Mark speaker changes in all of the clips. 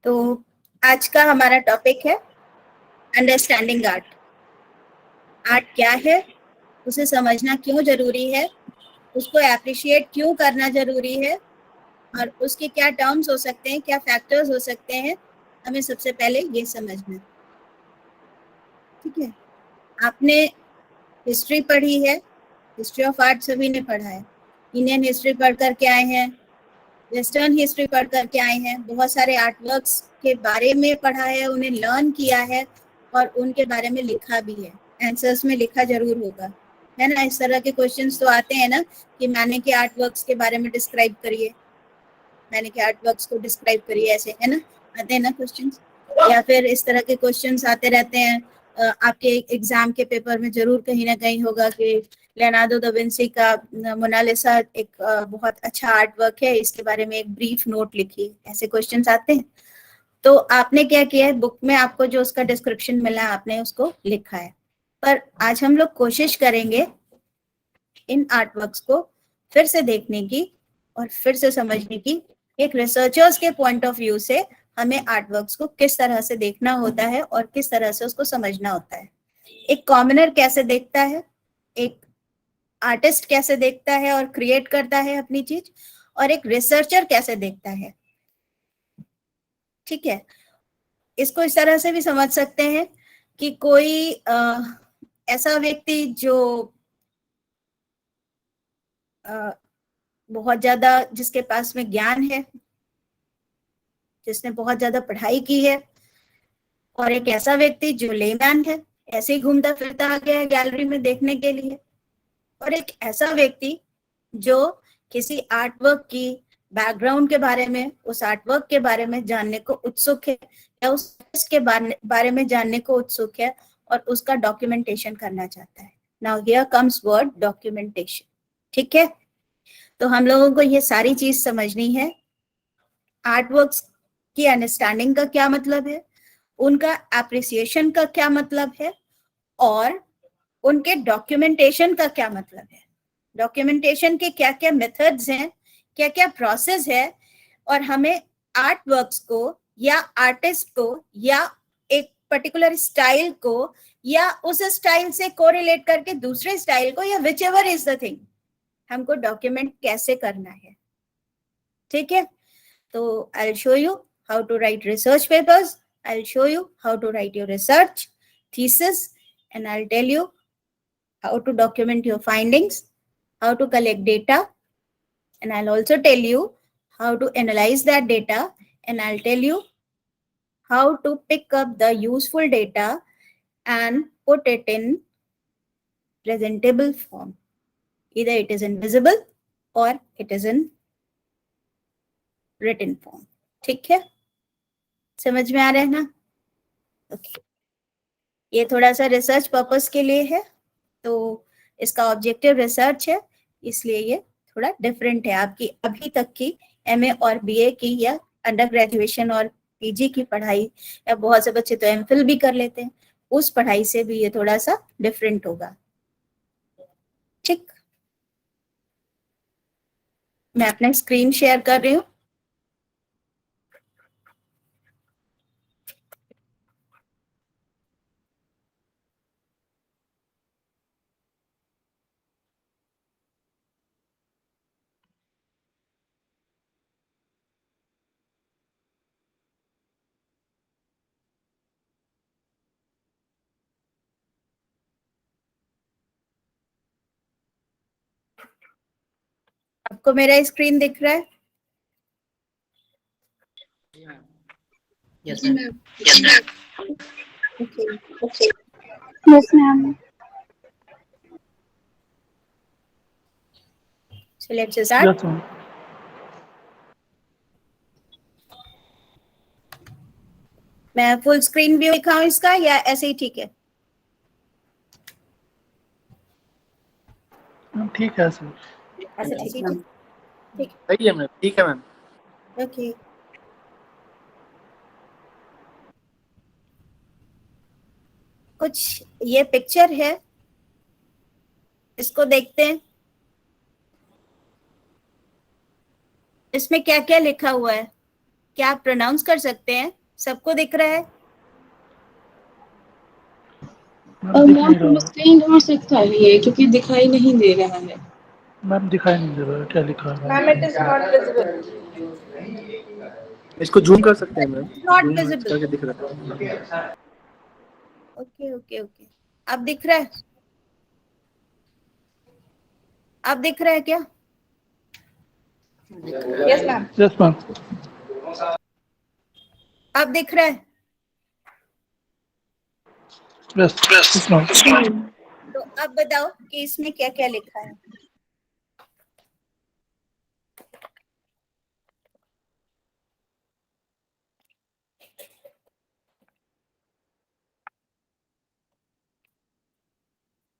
Speaker 1: तो आज का हमारा टॉपिक है अंडरस्टैंडिंग आर्ट। आर्ट क्या है, उसे समझना क्यों जरूरी है, उसको एप्रिशिएट क्यों करना जरूरी है और उसके क्या टर्म्स हो सकते हैं, क्या फैक्टर्स हो सकते हैं, हमें सबसे पहले ये समझना है। ठीक है, आपने हिस्ट्री पढ़ी है, हिस्ट्री ऑफ आर्ट सभी ने पढ़ा है। इंडियन हिस्ट्री पढ़ करके आए हैं, वेस्टर्न हिस्ट्री पढ़ करके आए हैं, बहुत सारे आर्ट वर्क्स के बारे में पढ़ा है, उन्हें लर्न किया है और उनके बारे में लिखा भी है। आंसर्स में लिखा जरूर होगा, है ना। इस तरह के क्वेश्चंस तो आते हैं ना कि मैंने के आर्ट वर्क्स के बारे में डिस्क्राइब करिए, मैंने के आर्ट वर्क्स को डिस्क्राइब करिए, ऐसे है ना, आते हैं ना क्वेश्चंस। या फिर इस तरह के क्वेश्चंस आते रहते हैं। आपके एग्जाम के पेपर में जरूर कहीं ना कहीं होगा कि लियोनार्डो दा विंसी का मोनालिसा एक बहुत अच्छा आर्ट वर्क है, इसके बारे में एक ब्रीफ नोट लिखी, ऐसे क्वेश्चंस आते हैं। तो आपने क्या किया है, बुक में आपको जो उसका डिस्क्रिप्शन मिला है आपने उसको लिखा है। पर आज हम लोग कोशिश करेंगे इन आर्ट वर्क्स को फिर से देखने की और फिर से समझने की, एक रिसर्चर्स के पॉइंट ऑफ व्यू से हमें आर्ट वर्क्स को किस तरह से देखना होता है और किस तरह से उसको समझना होता है। एक कॉमनर कैसे देखता है, एक आर्टिस्ट कैसे देखता है और क्रिएट करता है अपनी चीज, और एक रिसर्चर कैसे देखता है। ठीक है, इसको इस तरह से भी समझ सकते हैं कि कोई ऐसा व्यक्ति जो बहुत ज्यादा, जिसके पास में ज्ञान है, जिसने बहुत ज्यादा पढ़ाई की है, और एक ऐसा व्यक्ति जो लेमैन है, ऐसे ही घूमता फिरता आ गया है गैलरी में देखने के लिए, और एक ऐसा व्यक्ति जो किसी आर्टवर्क की बैकग्राउंड के बारे में, उस आर्टवर्क के बारे में जानने को उत्सुक है, या उसके बारे में जानने को उत्सुक है और उसका डॉक्यूमेंटेशन करना चाहता है। Now here comes word documentation. ठीक है, तो हम लोगों को ये सारी चीज समझनी है। आर्टवर्क्स की अंडरस्टैंडिंग का क्या मतलब है, उनका एप्रिसिएशन का क्या मतलब है, और उनके डॉक्यूमेंटेशन का क्या मतलब है। डॉक्यूमेंटेशन के क्या क्या मेथड्स हैं, क्या क्या प्रोसेस है, और हमें आर्ट वर्क्स को या आर्टिस्ट को या एक पर्टिकुलर स्टाइल को या उस स्टाइल से कोरिलेट करके दूसरे स्टाइल को, या whichever is the thing, हमको डॉक्यूमेंट कैसे करना है। ठीक है, तो I will show you how to write research papers, I will show you how to write your research thesis, and I'll tell you how to document your findings, how to collect data, and I'll also tell you how to analyze that data, and I'll tell you how to pick up the useful data and put it in presentable form. Either it is in visible or it is in written form. ठीक है, समझ में आ रहा है ना? Okay, ये थोड़ा सा रिसर्च पर्पस के लिए है, तो इसका ऑब्जेक्टिव रिसर्च है, इसलिए ये थोड़ा डिफरेंट है आपकी अभी तक की एमए और बीए की या अंडर ग्रेजुएशन और पीजी की पढ़ाई, या बहुत से बच्चे तो एमफिल भी कर लेते हैं, उस पढ़ाई से भी ये थोड़ा सा डिफरेंट होगा। ठीक, मैं अपना स्क्रीन शेयर कर रही हूँ। आपको मेरा स्क्रीन दिख रहा है?
Speaker 2: Yes, ma'am.
Speaker 1: Yes, ma'am. Okay.
Speaker 2: Okay. Yes, ma'am.
Speaker 1: So let's start.
Speaker 2: Yes, ma'am.
Speaker 1: मैं फुल स्क्रीन व्यू दिखाऊं इसका, या ऐसे ही ठीक है?
Speaker 2: ठीक है सर।
Speaker 1: ऐसे ठीक है? ठीक
Speaker 2: सही है मैम, ठीक है मैम।
Speaker 1: ओके, कुछ ये पिक्चर है, इसको देखते हैं। इसमें क्या क्या लिखा हुआ है? क्या आप प्रोनाउंस कर सकते हैं? सबको दिख रहा है?
Speaker 2: मैम
Speaker 3: स्क्रीन हो सकता है ये, क्योंकि दिखाई नहीं दे रहा है।
Speaker 2: मैम दिखाई नहीं दे रहा है क्या लिखा है।
Speaker 4: Ma'am it is not visible.
Speaker 2: इसको जूम कर सकते हैं मैम,
Speaker 1: नॉट
Speaker 2: जूम
Speaker 1: विजिबल।
Speaker 2: करके दिख रहा है।
Speaker 1: ओके ओके ओके, अब दिख रहा है? अब दिख रहा है क्या?
Speaker 4: Yes ma'am.
Speaker 2: Yes ma'am.
Speaker 1: अब दिख रहा है?
Speaker 2: Yes ma'am.
Speaker 1: तो अब बताओ कि इसमें क्या क्या लिखा है।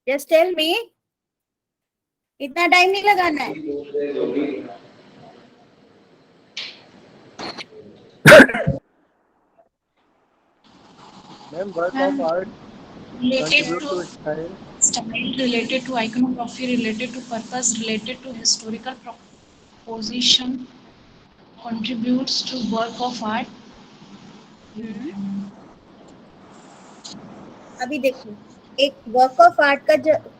Speaker 1: जस्ट टेल मी, इतना टाइम नहीं लगाना है।
Speaker 2: Ma'am work of art
Speaker 3: Related
Speaker 2: contribute
Speaker 3: to
Speaker 2: to style.
Speaker 3: style, related to iconography, related to purpose, related to historical proposition, contributes to work of art.
Speaker 1: अभी देखो, एक वर्क ऑफ आर्ट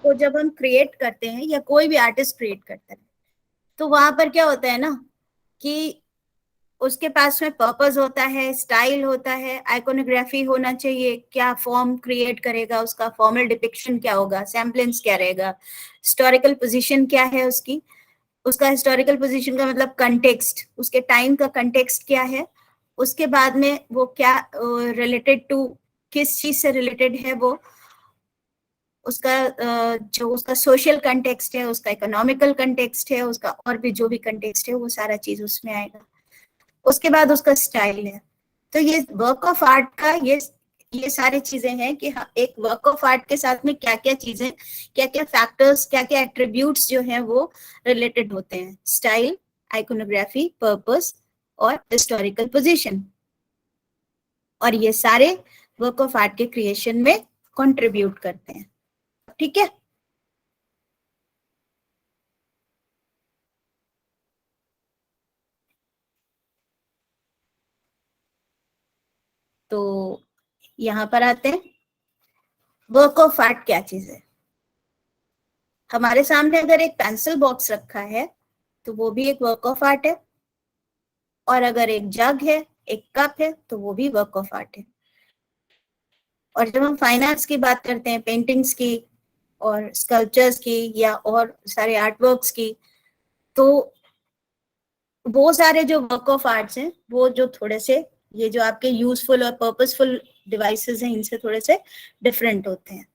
Speaker 1: को जब हम क्रिएट करते हैं या कोई भी आर्टिस्ट क्रिएट करता है, तो वहां पर क्या होता है ना कि उसके पास में पर्पस होता है, स्टाइल होता है, आइकोनोग्राफी होना चाहिए, क्या फॉर्म क्रिएट करेगा, उसका फॉर्मल डिपिक्शन क्या होगा, सैम्पलेंस क्या रहेगा, हिस्टोरिकल पोजीशन क्या है उसकी, उसका हिस्टोरिकल पोजीशन का मतलब कंटेक्स्ट, उसके टाइम का कंटेक्स्ट क्या है, उसके बाद में वो क्या रिलेटेड टू, किस चीज से रिलेटेड है वो, उसका जो उसका सोशल कंटेक्स्ट है, उसका इकोनॉमिकल कंटेक्स्ट है, उसका और भी जो भी कंटेक्स्ट है वो सारा चीज उसमें आएगा। उसके बाद उसका स्टाइल है। तो ये वर्क ऑफ आर्ट का ये सारी चीजें हैं कि हाँ, एक वर्क ऑफ आर्ट के साथ में क्या क्या चीजें, क्या क्या फैक्टर्स, क्या क्या एट्रीब्यूट्स जो हैं वो रिलेटेड होते हैं, स्टाइल, आइकोनोग्राफी, पर्पस और हिस्टोरिकल पोजीशन, और ये सारे वर्क ऑफ आर्ट के क्रिएशन में कंट्रीब्यूट करते हैं। ठीक है, तो यहां पर आते हैं, वर्क ऑफ आर्ट क्या चीज है। हमारे सामने अगर एक पेंसिल बॉक्स रखा है तो वो भी एक वर्क ऑफ आर्ट है, और अगर एक जग है, एक कप है, तो वो भी वर्क ऑफ आर्ट है। और जब हम फाइन आर्ट्स की बात करते हैं, पेंटिंग्स की और स्कल्पचर्स की या और सारे आर्ट वर्क्स की, तो वो सारे जो वर्क ऑफ आर्ट्स हैं वो जो थोड़े से, ये जो आपके यूजफुल और पर्पसफुल डिवाइसेस हैं, इनसे थोड़े से डिफरेंट होते हैं।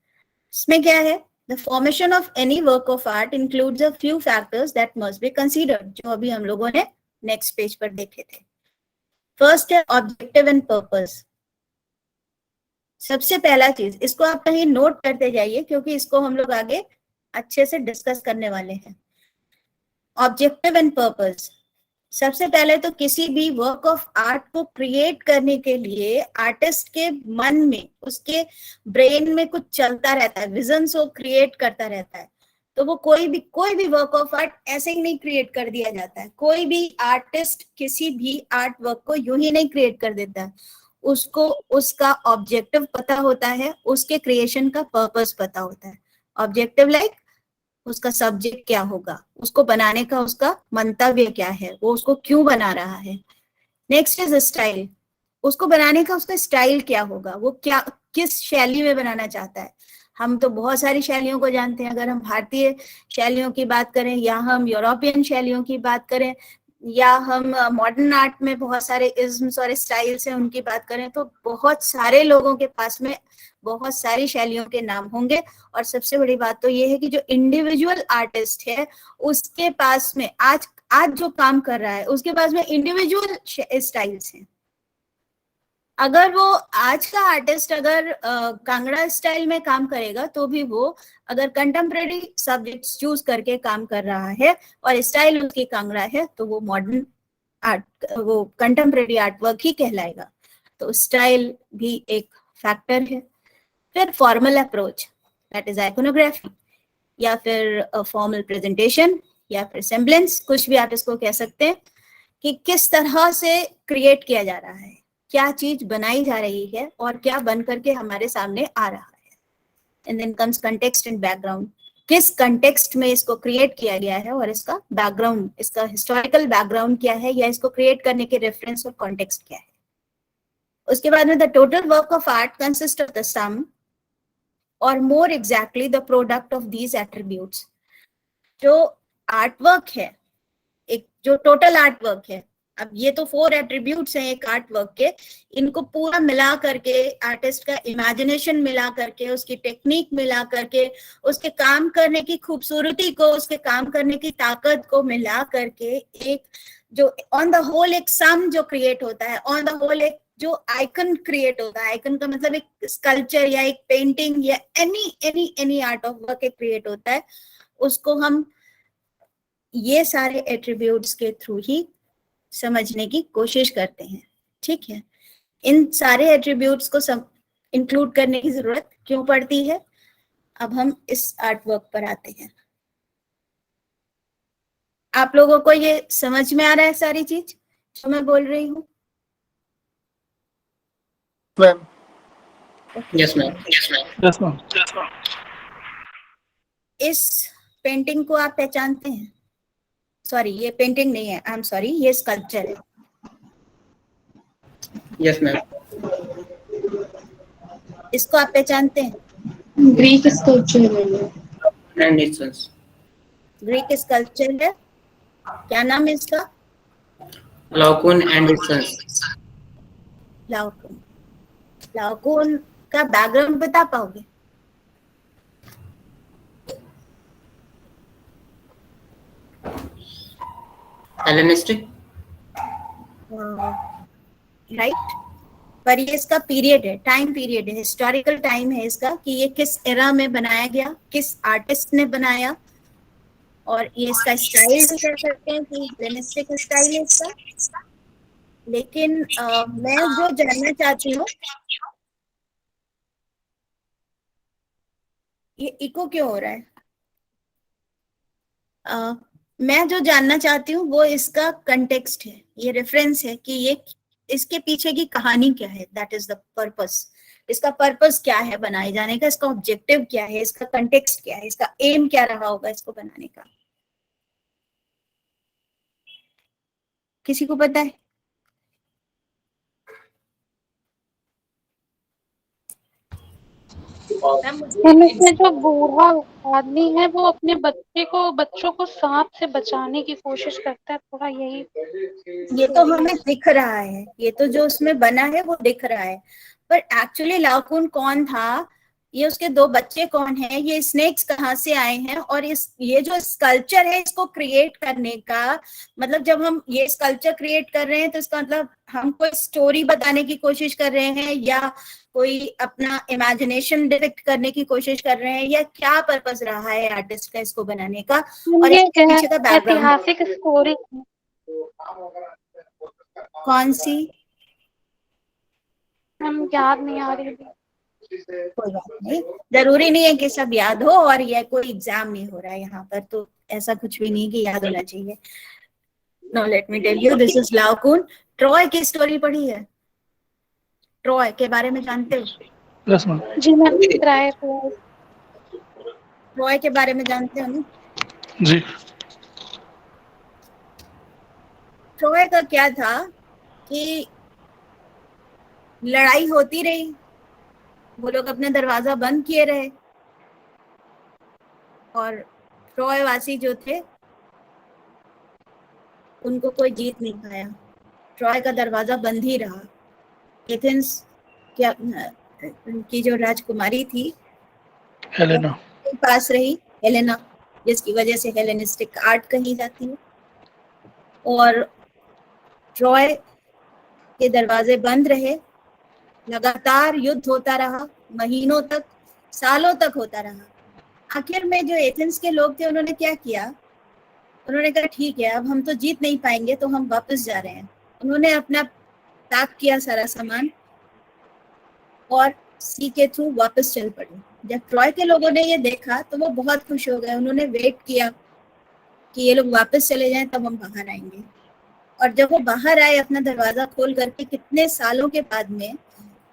Speaker 1: इसमें क्या है, the formation of any work of art includes a few factors that must be considered, जो अभी हम लोगों ने नेक्स्ट पेज पर देखे थे। फर्स्ट है ऑब्जेक्टिव एंड पर्पस। सबसे पहला चीज, इसको आप कहीं नोट करते जाइए क्योंकि इसको हम लोग आगे अच्छे से डिस्कस करने वाले हैं। ऑब्जेक्टिव एंड पर्पस, सबसे पहले तो किसी भी वर्क ऑफ आर्ट को क्रिएट करने के लिए आर्टिस्ट के मन में, उसके ब्रेन में कुछ चलता रहता है, विजन्स वो क्रिएट करता रहता है। तो वो कोई भी वर्क ऑफ आर्ट ऐसे ही नहीं क्रिएट कर दिया जाता है। कोई भी आर्टिस्ट किसी भी आर्ट वर्क को यूं ही नहीं क्रिएट कर देता है। उसको उसका ऑब्जेक्टिव पता होता है, उसके क्रिएशन का पर्पस पता होता है। ऑब्जेक्टिव लाइक उसका सब्जेक्ट क्या होगा, उसको बनाने का उसका मंतव्य क्या है, वो उसको क्यों बना रहा है। नेक्स्ट इज स्टाइल, उसको बनाने का उसका स्टाइल क्या होगा, वो क्या किस शैली में बनाना चाहता है। हम तो बहुत सारी शैलियों को जानते हैं, अगर हम भारतीय शैलियों की बात करें या हम यूरोपियन शैलियों की बात करें या हम मॉडर्न आर्ट में बहुत सारे इज्म्स और स्टाइल्स हैं उनकी बात करें, तो बहुत सारे लोगों के पास में बहुत सारी शैलियों के नाम होंगे। और सबसे बड़ी बात तो ये है कि जो इंडिविजुअल आर्टिस्ट है उसके पास में आज जो काम कर रहा है उसके पास में इंडिविजुअल स्टाइल्स हैं। अगर वो आज का आर्टिस्ट अगर कांगड़ा स्टाइल में काम करेगा तो भी वो अगर कंटेम्प्रेरी सब्जेक्ट्स चूज करके काम कर रहा है और स्टाइल उसकी कांगड़ा है तो वो मॉडर्न आर्ट, वो कंटेम्प्रेरी आर्ट वर्क ही कहलाएगा। तो स्टाइल भी एक फैक्टर है। फिर formal approach, that is iconography, या फिर फॉर्मल प्रेजेंटेशन, या फिर सेम्बलेंस, कुछ भी आप इसको कह सकते हैं कि किस तरह से क्रिएट किया जा रहा है, क्या चीज बनाई जा रही है और क्या बन करके हमारे सामने आ रहा है। And then comes context and background, किस कंटेक्स्ट में इसको क्रिएट किया गया है और इसका बैकग्राउंड, इसका हिस्टोरिकल बैकग्राउंड क्या है या इसको क्रिएट करने के रेफरेंस और कॉन्टेक्स्ट क्या है। उसके बाद में the total work of art consist of the sum और more exactly the product of these attributes. जो आर्ट वर्क है, एक जो टोटल आर्ट वर्क है, अब ये तो 4 एट्रीब्यूट्स हैं एक आर्ट वर्क के, इनको पूरा मिला करके, आर्टिस्ट का इमेजिनेशन मिला करके, उसकी टेक्निक मिला करके, उसके काम करने की खूबसूरती को, उसके काम करने की ताकत को मिला करके एक जो ऑन द होल एक सम जो क्रिएट होता है, ऑन द होल एक जो आइकन क्रिएट होता है, आइकन का मतलब एक स्कल्पचर या एक पेंटिंग या एनी आर्ट ऑफ वर्क एक क्रिएट होता है, उसको हम ये सारे एट्रीब्यूट्स के थ्रू ही समझने की कोशिश करते हैं। ठीक है, इन सारे एट्रीब्यूट्स को इंक्लूड करने की जरूरत क्यों पड़ती है, अब हम इस आर्ट वर्क पर आते हैं। आप लोगों को ये समझ में आ रहा है सारी चीज जो मैं बोल रही हूँ?
Speaker 2: Ma'am.
Speaker 5: Yes ma'am.
Speaker 2: Yes ma'am.
Speaker 1: इस पेंटिंग को आप पहचानते हैं? सॉरी, ये पेंटिंग नहीं है, आई एम सॉरी, ये स्कल्पचर है।
Speaker 5: Yes ma'am.
Speaker 1: इसको आप पहचानते हैं?
Speaker 4: ग्रीक स्कल्पचर है।
Speaker 5: And its sons.
Speaker 1: Greek sculpture है, क्या नाम है इसका?
Speaker 5: Laocoon and its sons.
Speaker 1: Laocoon. Laocoon का बैकग्राउंड बता पाओगे?
Speaker 5: हेलेनिस्टिक।
Speaker 1: राइट, पर ये इसका पीरियड है, टाइम पीरियड है, हिस्टोरिकल टाइम है इसका, कि ये किस एरा में बनाया गया, किस आर्टिस्ट ने बनाया, और ये इसका स्टाइल भी कह सकते हैं कि हेलेनिस्टिक स्टाइल है इसका। लेकिन मैं जो जानना चाहती हूँ, ये इको क्यों हो रहा है? मैं जो जानना चाहती हूँ वो इसका कंटेक्स्ट है, ये रेफरेंस है कि ये इसके पीछे की कहानी क्या है, दैट इज द पर्पस। इसका पर्पस क्या है बनाए जाने का, इसका ऑब्जेक्टिव क्या है, इसका कंटेक्स्ट क्या है, इसका एम क्या रहा होगा इसको बनाने का। किसी को पता है?
Speaker 6: इसमें जो बूढ़ा आदमी है वो अपने बच्चों को सांप से बचाने की कोशिश करता है, थोड़ा यही।
Speaker 1: ये तो हमें दिख रहा है, ये तो जो उसमें बना है वो दिख रहा है, पर एक्चुअली लाओकुन कौन था, ये उसके 2 बच्चे कौन हैं, ये स्नेक्स कहाँ से आए हैं, और ये जो स्कल्पचर है इसको क्रिएट करने का मतलब, जब हम ये स्कल्पचर क्रिएट कर रहे हैं तो इसका मतलब हम कोई स्टोरी बताने की कोशिश कर रहे हैं या कोई अपना इमेजिनेशन डिरेक्ट करने की कोशिश कर रहे हैं, या क्या पर्पस रहा है आर्टिस्ट का इसको बनाने का, और
Speaker 6: ये
Speaker 1: इसके पीछे का बैकग्राउंड
Speaker 6: ऐतिहासिक स्टोरी।
Speaker 1: कौन सी?
Speaker 6: हम याद नहीं आ रही थी।
Speaker 1: कोई बात नहीं, जरूरी नहीं है कि सब याद हो, और ये कोई एग्जाम नहीं हो रहा है यहाँ पर, तो ऐसा कुछ भी नहीं कि याद होना चाहिए। No, let me tell you, this is Laocoon. Troy की स्टोरी पढ़ी है? ट्रॉय के बारे में जानते हो?
Speaker 2: Yes ma'am.
Speaker 6: जी मैम, ट्राई।
Speaker 1: ट्रॉय के बारे में जानते हो ना?
Speaker 2: जी।
Speaker 1: ट्रॉय का क्या था कि लड़ाई होती रही, वो लोग अपने दरवाजा बंद किए रहे, और ट्रॉय वासी जो थे उनको कोई जीत नहीं पाया, ट्रॉय का दरवाजा बंद ही रहा। एथेंस क्या की जो राजकुमारी थी
Speaker 2: हेलेना
Speaker 1: पास रही, हेलेना, जिसकी वजह से हेलेनिस्टिक आर्ट कही जाती है, और ट्रॉय के दरवाजे बंद रहे, लगातार युद्ध होता रहा, महीनों तक, सालों तक होता रहा। आखिर में जो एथेंस के लोग थे उन्होंने क्या किया, उन्होंने कहा ठीक है, अब हम तो जीत नहीं पाएंगे तो हम वापस जा रहे हैं। उन्होंने अपना पैक किया सारा सामान और सी के थ्रू वापस चल पड़े। जब ट्रॉय के लोगों ने ये देखा तो वो बहुत खुश हो गए, उन्होंने वेट किया कि ये लोग वापस चले जाएं तब हम बाहर आएंगे, और जब वो बाहर आए अपना दरवाजा खोल करके कितने सालों के बाद में,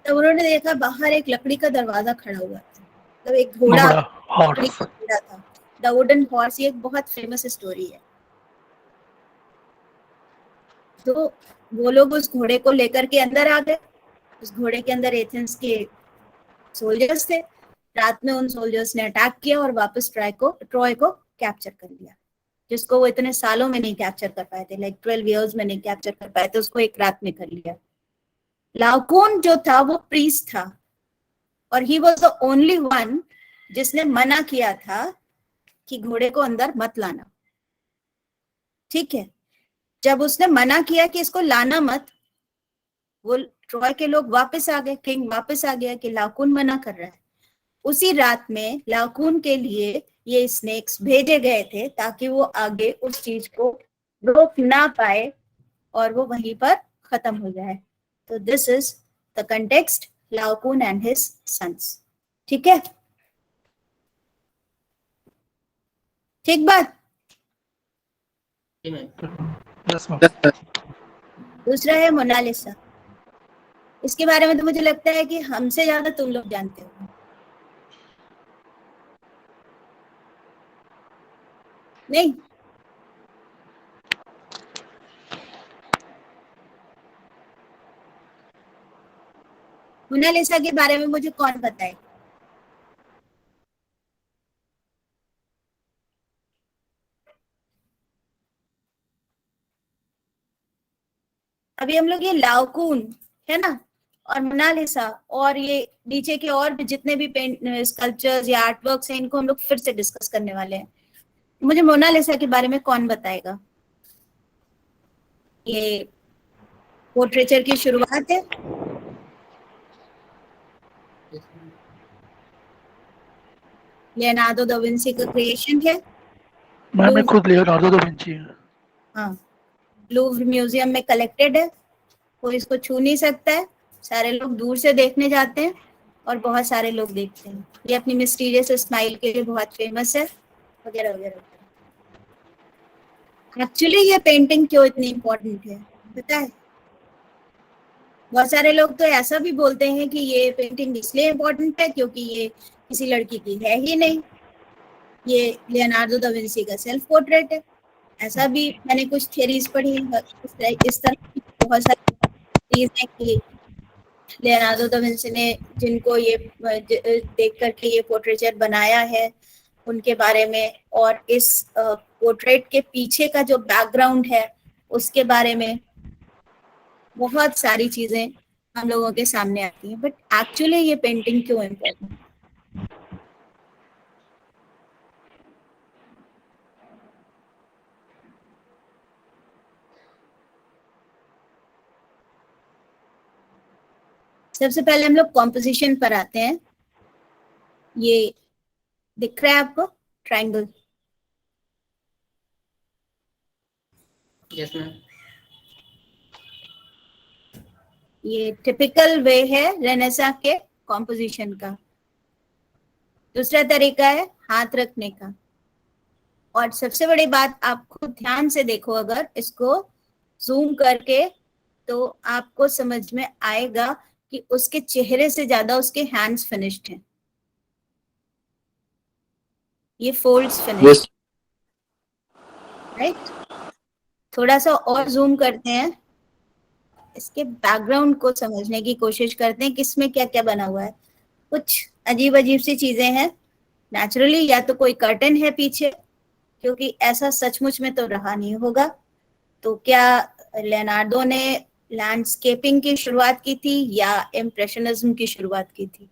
Speaker 1: तब उन्होंने देखा बाहर एक लकड़ी का दरवाजा खड़ा हुआ था, मतलब एक घोड़ा,
Speaker 2: घोड़ा,
Speaker 1: लकड़ी
Speaker 2: हॉर्स।
Speaker 1: का घोड़ा था, द वुडन हॉर्स। ये एक बहुत फेमस स्टोरी है। तो वो लोग उस घोड़े को लेकर के अंदर आ गए। उस घोड़े के अंदर एथेंस के सोल्जर्स थे। रात में उन सोल्जर्स ने अटैक किया और वापस ट्रॉय को कैप्चर कर लिया, जिसको वो इतने सालों में नहीं कैप्चर कर पाए थे, लाइक 12 इयर्स में नहीं कैप्चर कर पाए थे, उसको एक रात में कर लिया। लाओकून जो था वो प्रीस्ट था, और he was the only one जिसने मना किया था कि घोड़े को अंदर मत लाना। ठीक है, जब उसने मना किया कि इसको लाना मत, वो ट्रॉय के लोग वापस आ गए, किंग वापस आ गया कि लाओकून मना कर रहा है। उसी रात में लाओकून के लिए ये स्नेक्स भेजे गए थे ताकि वो आगे उस चीज को रोक ना पाए और वो वहीं पर खत्म हो जाए। तो this is the context, Laocoon and his sons. ठीक है, ठीक बात।
Speaker 5: जी मैम।
Speaker 2: Yes ma'am.
Speaker 1: दूसरा है मोनालिसा। इसके बारे में तो मुझे लगता है कि हमसे ज्यादा तुम लोग जानते हो। नहीं? मोनालिसा के बारे में मुझे कौन बताए? अभी हम लोग ये लाओकून है ना, और मोनालिसा, और ये नीचे के और भी जितने भी पेंट स्कल्पचर्स या आर्टवर्क्स हैं, इनको हम लोग फिर से डिस्कस करने वाले हैं। मुझे मोनालिसा के बारे में कौन बताएगा? ये पोर्ट्रेचर की शुरुआत है। लियोनार्डो दा विंसी का क्रिएशन है।
Speaker 2: मैं खुद लियोनार्डो दा विंची है।
Speaker 1: हाँ, लूव्र म्यूजियम में कलेक्टेड है, कोई इसको छू नहीं सकता है, सारे लोग दूर से देखने जाते हैं और बहुत सारे लोग देखते हैं। ये अपनी मिस्टीरियस स्माइल के लिए बहुत फेमस है, वगैरह वगैरह। एक्चुअली ये पेंटिंग क्यों इतनी इम्पोर्टेंट है पता है? बहुत सारे लोग तो ऐसा भी बोलते हैं कि ये पेंटिंग इसलिए इम्पोर्टेंट है क्योंकि ये किसी लड़की की है ही नहीं, ये लियोनार्डो दा विंसी का सेल्फ पोर्ट्रेट है। ऐसा भी मैंने कुछ थ्योरीज पढ़ी, इस तरह की बहुत सारी चीजें कि लियोनार्डो दा विंसी ने जिनको ये देख करके ये पोर्ट्रेचर बनाया है उनके बारे में, और इस पोर्ट्रेट के पीछे का जो बैकग्राउंड है उसके बारे में बहुत सारी चीजें हम लोगों के सामने आती हैं। बट एक्चुअली ये पेंटिंग क्यों इम्पोर्टेंट? सबसे पहले हम लोग कॉम्पोजिशन पर आते हैं। ये दिख रहा है आपको ट्रायंगल?
Speaker 5: Yes ma'am.
Speaker 1: ये टिपिकल वे है रेनेसा के कॉम्पोजिशन का। दूसरा तरीका है हाथ रखने का, और सबसे बड़ी बात, आप खुद ध्यान से देखो अगर इसको जूम करके, तो आपको समझ में आएगा कि उसके चेहरे से ज्यादा उसके हैंड्स फिनिश्ड हैं। ये फोल्ड्स फिनिश्ड, राइट? थोड़ा सा और जूम करते हैं, इसके बैकग्राउंड को समझने की कोशिश करते हैं, किसमें क्या क्या बना हुआ है। कुछ अजीब अजीब सी चीजें हैं नेचुरली, या तो कोई कर्टन है पीछे, क्योंकि ऐसा सचमुच में तो रहा नहीं होगा। तो क्या लियोनार्डो ने लैंडस्केपिंग की शुरुआत की थी या इम्प्रेशनिज्म की शुरुआत की थी?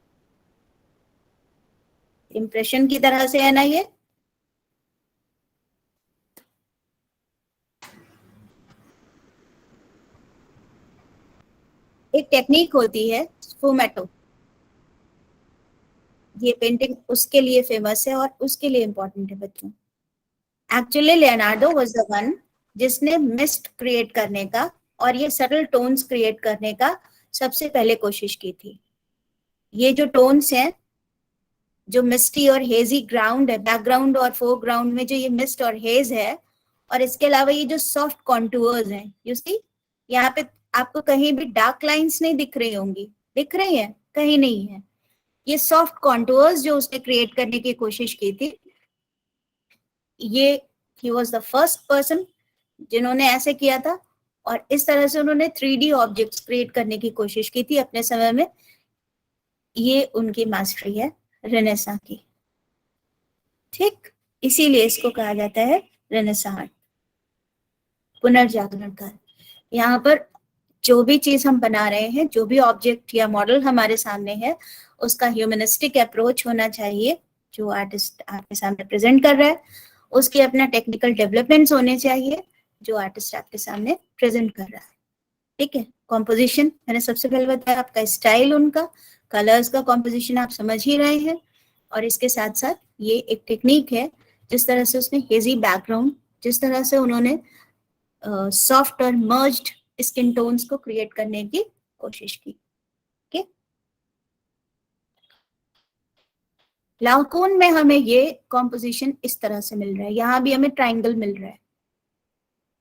Speaker 1: इम्प्रेशन की तरह से है ना ये। एक टेक्निक होती है स्फुमेटो, ये पेंटिंग उसके लिए फेमस है और उसके लिए इम्पोर्टेंट है बच्चों। Actually Leonardo was the one जिसने मिस्ट क्रिएट करने का और ये सटल टोन्स क्रिएट करने का सबसे पहले कोशिश की थी। ये जो टोन्स हैं, जो मिस्टी और हेजी ग्राउंड है, बैकग्राउंड और फोरग्राउंड में जो ये मिस्ट और हेज है, और इसके अलावा ये जो सॉफ्ट कॉन्टूर्स हैं, यू सी, यहाँ पे आपको कहीं भी डार्क लाइंस नहीं दिख रही होंगी, दिख रही है? कहीं नहीं है। ये सॉफ्ट कॉन्टूर्स जो उसने क्रिएट करने की कोशिश की थी, ये he was the first person जिन्होंने ऐसे किया था, और इस तरह से उन्होंने 3D ऑब्जेक्ट्स क्रिएट करने की कोशिश की थी अपने समय में। ये उनकी मास्टरी है रेनेसा की, ठीक। इसीलिए इसको कहा जाता है रेनेसा आर्ट, पुनर्जागरण काल। यहाँ पर जो भी चीज हम बना रहे हैं, जो भी ऑब्जेक्ट या मॉडल हमारे सामने है, उसका ह्यूमनिस्टिक अप्रोच होना चाहिए जो आर्टिस्ट आपके सामने प्रेजेंट कर रहा है। उसके अपना टेक्निकल डेवलपमेंट्स होने चाहिए जो आर्टिस्ट आपके सामने प्रेजेंट कर रहा है, ठीक है। कॉम्पोजिशन मैंने सबसे पहले बताया, आपका स्टाइल, उनका कलर्स का कॉम्पोजिशन आप समझ ही रहे हैं। और इसके साथ साथ ये एक टेक्निक है, जिस तरह से उसने हेजी बैकग्राउंड, जिस तरह से उन्होंने सॉफ्ट और मर्ज्ड स्किन टोन्स को क्रिएट करने की कोशिश की। ओके, लाओकोन में हमें ये कॉम्पोजिशन इस तरह से मिल रहा है, यहां भी हमें ट्राइंगल मिल रहा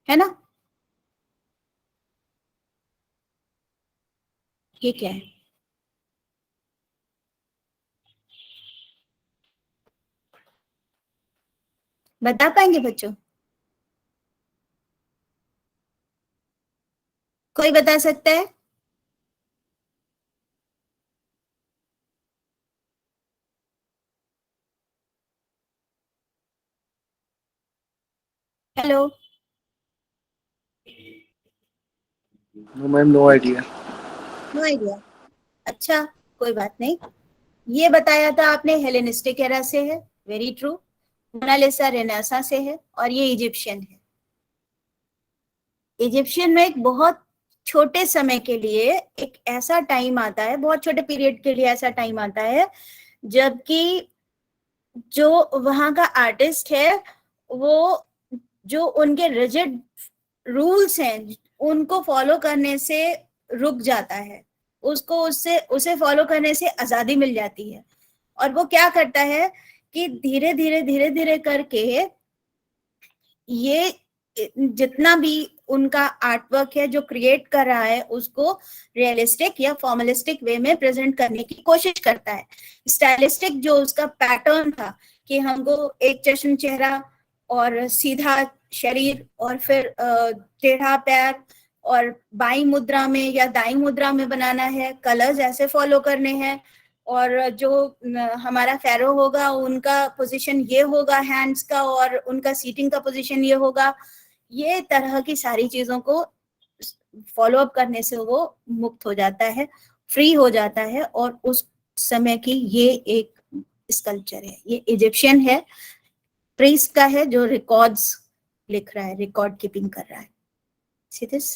Speaker 1: है ना? ये क्या है? बता पाएंगे बच्चों? कोई बता सकता है? Hello?
Speaker 2: No, ma'am, no idea.
Speaker 1: No idea. अच्छा, कोई बात नहीं। ये बताया था आपने हेलेनिस्टिक एरा से है, वेरी ट्रू। मोनालिसा रेनेसा से है, और ये इजिप्शियन है। इजिप्शियन में एक बहुत छोटे समय के लिए एक ऐसा टाइम आता है, बहुत छोटे पीरियड के लिए ऐसा टाइम आता है, जबकि जो वहां का आर्टिस्ट है वो, जो उनके रिजिड रूल्स हैं उनको फॉलो करने से रुक जाता है, उसको उसे फॉलो करने से आजादी मिल जाती है। और वो क्या करता है कि धीरे धीरे धीरे धीरे करके ये जितना भी उनका आर्टवर्क है जो क्रिएट कर रहा है, उसको रियलिस्टिक या फॉर्मलिस्टिक वे में प्रेजेंट करने की कोशिश करता है। स्टाइलिस्टिक जो उसका पैटर्न था कि हमको एक चश्म चेहरा और सीधा शरीर और फिर टेढ़ा पैर और बाई मुद्रा में या दाई मुद्रा में बनाना है, कलर्स ऐसे फॉलो करने हैं, और जो हमारा फेरो होगा उनका पोजीशन ये होगा हैंड्स का, और उनका सीटिंग का पोजीशन ये होगा। ये तरह की सारी चीजों को फॉलो अप करने से वो मुक्त हो जाता है, फ्री हो जाता है। और उस समय की ये एक स्कल्पचर है, ये इजिप्शियन है, प्रीस्ट का है जो रिकॉर्ड्स लिख रहा है, रिकॉर्ड कीपिंग कर रहा है। See this?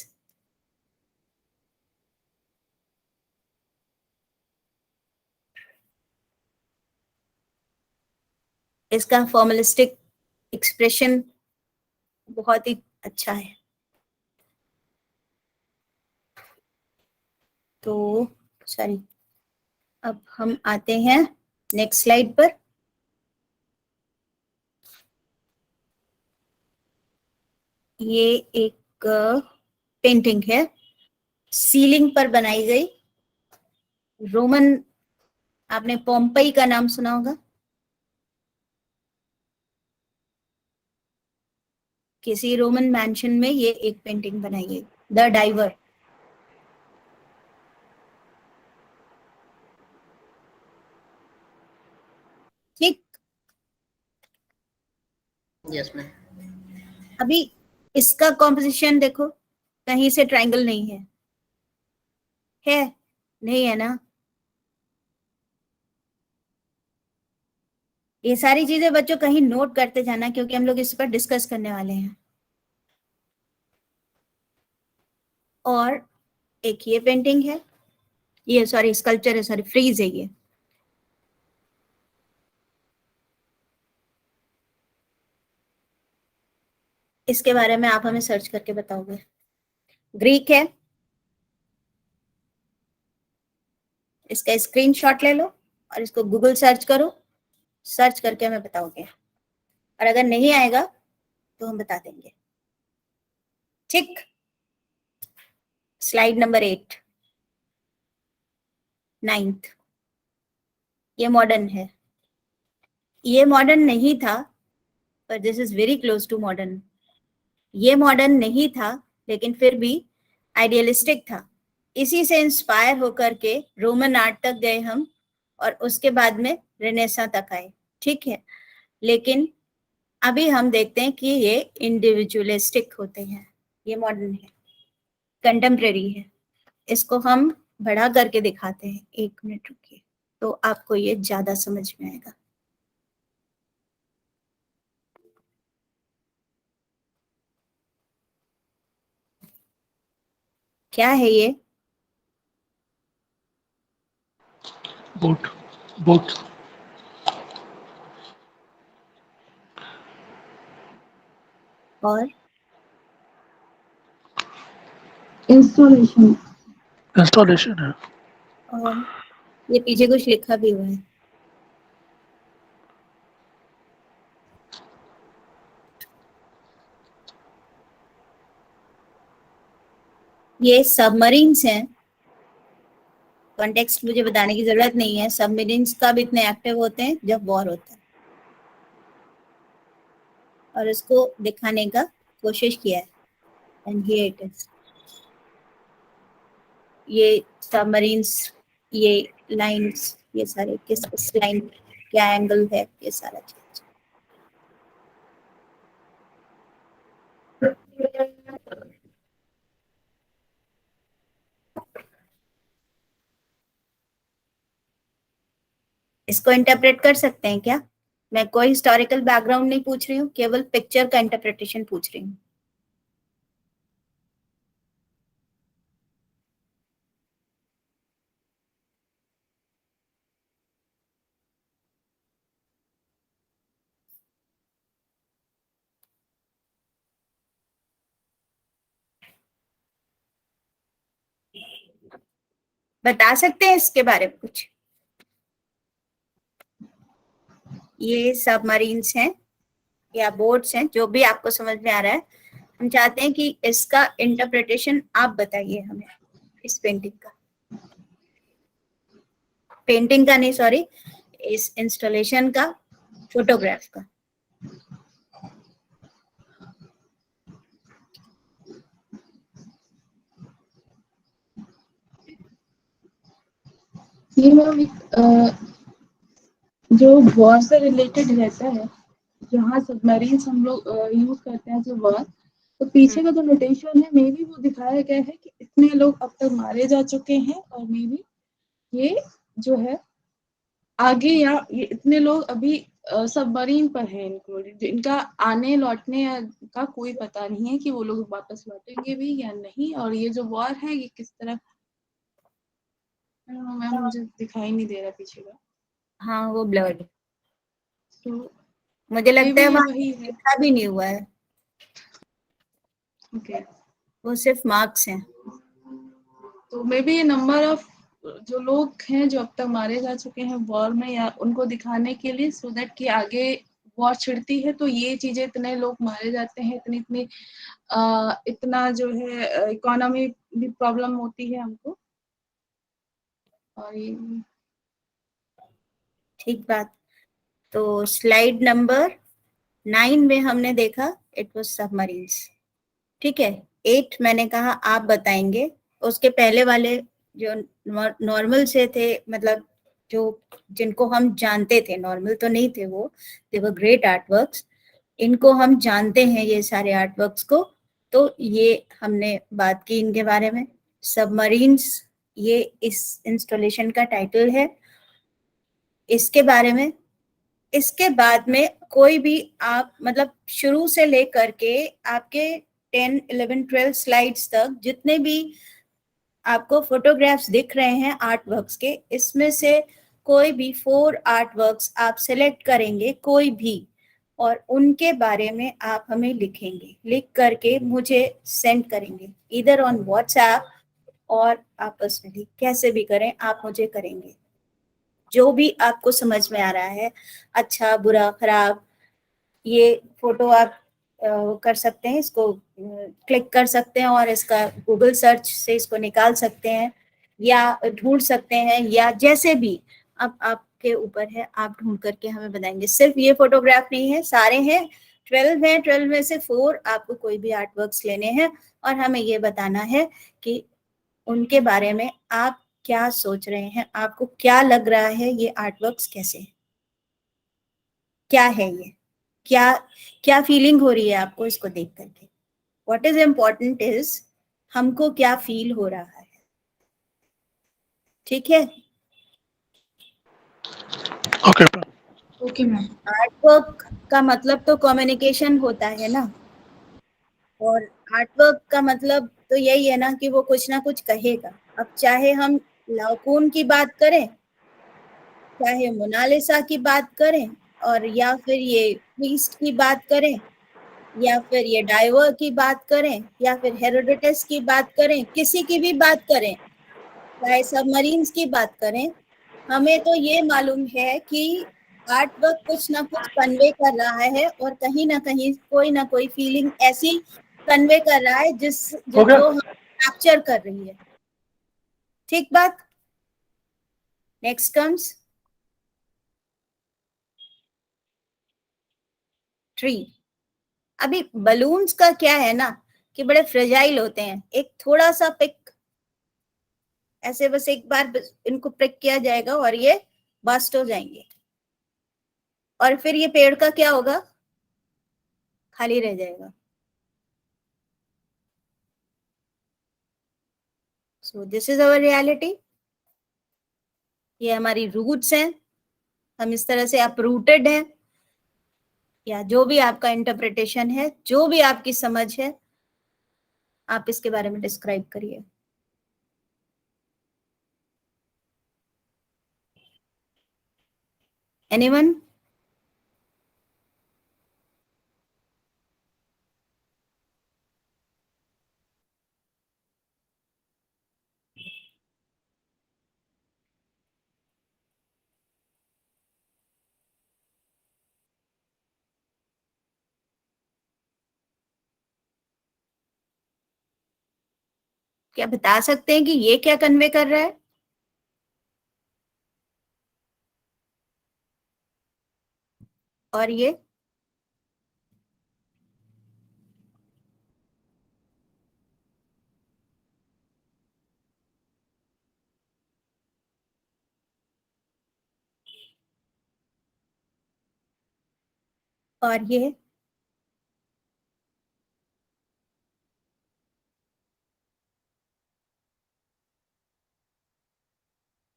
Speaker 1: इसका फॉर्मलिस्टिक एक्सप्रेशन बहुत ही अच्छा है। तो सॉरी, अब हम आते हैं नेक्स्ट स्लाइड पर। ये एक पेंटिंग है, सीलिंग पर बनाई गई, रोमन, आपने पोम्पई का नाम सुना होगा, किसी रोमन मैंशन में ये एक पेंटिंग बनाई गई, द डाइवर। ठीक,
Speaker 5: यस मैम।
Speaker 1: अभी इसका कॉम्पोजिशन देखो, कहीं से ट्रायंगल नहीं है, है नहीं है ना? ये सारी चीजें बच्चों कहीं नोट करते जाना, क्योंकि हम लोग इस पर डिस्कस करने वाले हैं। और एक ये पेंटिंग है, ये सॉरी स्कल्पचर है, सॉरी फ्रीज है ये। इसके बारे में आप हमें सर्च करके बताओगे। ग्रीक है, इसका स्क्रीनशॉट ले लो और इसको गूगल सर्च करो, सर्च करके हमें बताओगे। और अगर नहीं आएगा तो हम बता देंगे। ठीक, स्लाइड नंबर 8, 9th। ये मॉडर्न है, ये मॉडर्न नहीं था, पर this is very close to modern. ये मॉडर्न नहीं था लेकिन फिर भी आइडियलिस्टिक था। इसी से इंस्पायर होकर के रोमन आर्ट तक गए हम, और उसके बाद में रेनेसा तक आए। ठीक है, लेकिन अभी हम देखते हैं कि ये इंडिविजुअलिस्टिक होते हैं। ये मॉडर्न है, कंटेम्प्रेरी है। इसको हम बढ़ा करके दिखाते हैं, 1 मिनट रुकिए, तो आपको ये ज्यादा समझ में आएगा। क्या है ये?
Speaker 2: Boat. Boat.
Speaker 1: और
Speaker 4: इंस्टॉलेशन।
Speaker 2: Installation है।
Speaker 1: और ये पीछे कुछ लिखा भी हुआ है। ये सबमरीन्स हैं। कॉन्टेक्स्ट मुझे बताने की जरूरत नहीं है। सबमरीन्स कब इतने एक्टिव होते हैं? जब वॉर होता है। और इसको दिखाने का कोशिश किया है, एंड हियर इट इज। ये सबमरीन्स, ये लाइंस, ये सारे किस लाइन क्या एंगल है, ये सारा चीज। इसको इंटरप्रेट कर सकते हैं क्या? मैं कोई हिस्टोरिकल बैकग्राउंड नहीं पूछ रही हूँ, केवल पिक्चर का इंटरप्रिटेशन पूछ रही हूँ। बता सकते हैं इसके बारे में कुछ? ये सबमरीन्स हैं या बोट्स हैं, जो भी आपको समझ में आ रहा है। हम चाहते हैं कि इसका इंटरप्रिटेशन आप बताइए हमें, इस पेंटिंग का। पेंटिंग का नहीं, सॉरी, इस इंस्टॉलेशन का, फोटोग्राफ का।
Speaker 4: ये मैम एक जो वॉर से रिलेटेड रहता है, जहाँ सबमरीन्स हम लोग यूज करते हैं जो वॉर, तो पीछे का जो नोटेशन है मे बी वो दिखाया गया है कि इतने लोग अब तक मारे जा चुके हैं, और मे बी ये जो है आगे, या ये इतने लोग अभी सबमरीन पर हैं, इनका आने लौटने का कोई पता नहीं है कि वो लोग वापस लौटेंगे भी या नहीं। और ये जो वॉर है ये किस तरह, मैम मुझे दिखाई नहीं दे रहा पीछे का,
Speaker 1: हाँ, वो ब्लर्ड,
Speaker 4: तो
Speaker 1: मुझे
Speaker 4: मे
Speaker 1: लगता
Speaker 4: बी
Speaker 1: है
Speaker 4: ये
Speaker 1: वहां
Speaker 4: वही है।
Speaker 1: लिखा भी नहीं हुआ है,
Speaker 4: ओके,
Speaker 1: वो सिर्फ मार्क्स हैं।
Speaker 4: तो मे बी ये नंबर ऑफ जो लोग हैं जो अब तक मारे जा चुके हैं वॉर में, या उनको दिखाने के लिए, सो दैट कि आगे वॉर छिड़ती है तो ये चीजें, इतने लोग मारे जाते हैं, इतनी इतनी इतना जो है इकोनॉमी भी प्रॉब्लम होती है हमको। और ये
Speaker 1: ठीक बात। तो स्लाइड नंबर 9 में हमने देखा इट वाज सबमरीन्स। ठीक है, 8 मैंने कहा आप बताएंगे। उसके पहले वाले जो नॉर्मल से थे, मतलब जो जिनको हम जानते थे, नॉर्मल तो नहीं थे वो, दे वर ग्रेट आर्टवर्क्स। इनको हम जानते हैं, ये सारे आर्टवर्क्स को। तो ये हमने बात की इनके बारे में। सबमरीन्स ये इस इंस्टॉलेशन का टाइटल है, इसके बारे में। इसके बाद में कोई भी आप, मतलब शुरू से लेकर के आपके 10, 11, 12 स्लाइड्स तक जितने भी आपको फोटोग्राफ्स दिख रहे हैं आर्ट वर्क्स के, इसमें से कोई भी 4 आर्ट वर्क्स आप सिलेक्ट करेंगे, कोई भी, और उनके बारे में आप हमें लिखेंगे, लिख करके मुझे सेंड करेंगे, इधर ऑन व्हाट्सएप और आपस में भी, कैसे भी करें आप मुझे करेंगे। जो भी आपको समझ में आ रहा है, अच्छा बुरा खराब, ये फोटो आप कर सकते हैं, इसको क्लिक कर सकते हैं और इसका गूगल सर्च से इसको निकाल सकते हैं या ढूंढ सकते हैं, या जैसे भी अब आपके ऊपर है, आप ढूंढ करके हमें बताएंगे। सिर्फ ये फोटोग्राफ नहीं है, सारे हैं, 12 हैं, 12 में से 4 आपको कोई भी आर्ट वर्क्स लेने हैं और हमें ये बताना है कि उनके बारे में आप क्या सोच रहे हैं, आपको क्या लग रहा है, ये आर्ट वर्क्स कैसे है, क्या है ये, क्या क्या फीलिंग हो रही है आपको इसको देख करके। व्हाट इज इम्पोर्टेंट इज हमको क्या फील हो रहा है, ठीक है।
Speaker 2: Okay, ma'am.
Speaker 3: Okay, ma'am.
Speaker 1: Art work का मतलब तो कम्युनिकेशन होता है ना, और आर्ट वर्क का मतलब तो यही है ना कि वो कुछ ना कुछ कहेगा। अब चाहे हम लाओकून की बात करें, चाहे मोनालिसा की बात करें, और या फिर ये प्रीस्ट की बात करें, या फिर ये डाइवर की बात करें, या फिर हेरोडोटस की बात करें, किसी की भी बात करें, चाहे सबमरीन्स की बात करें, हमें तो ये मालूम है कि आर्ट वर्क कुछ ना कुछ कन्वे कर रहा है और कहीं ना कहीं कोई ना कोई फीलिंग ऐसी कन्वे कर रहा है
Speaker 2: हो गया?
Speaker 1: जो हम कैप्चर कर रही है। ठीक बात। Next comes tree. अभी बलून्स का क्या है ना कि बड़े फ्रेजाइल होते हैं, एक थोड़ा सा पिक ऐसे बस एक बार इनको पिक किया जाएगा और ये बस्ट हो जाएंगे, और फिर ये पेड़ का क्या होगा, खाली रह जाएगा। So this is our reality, ये हमारी रूट्स हैं, हम इस तरह से अपरूटेड हैं, या जो भी आपका इंटरप्रिटेशन है, जो भी आपकी समझ है, आप इसके बारे में डिस्क्राइब करिए। एनीवन? क्या बता सकते हैं कि ये क्या कन्वे कर रहा है? और ये और ये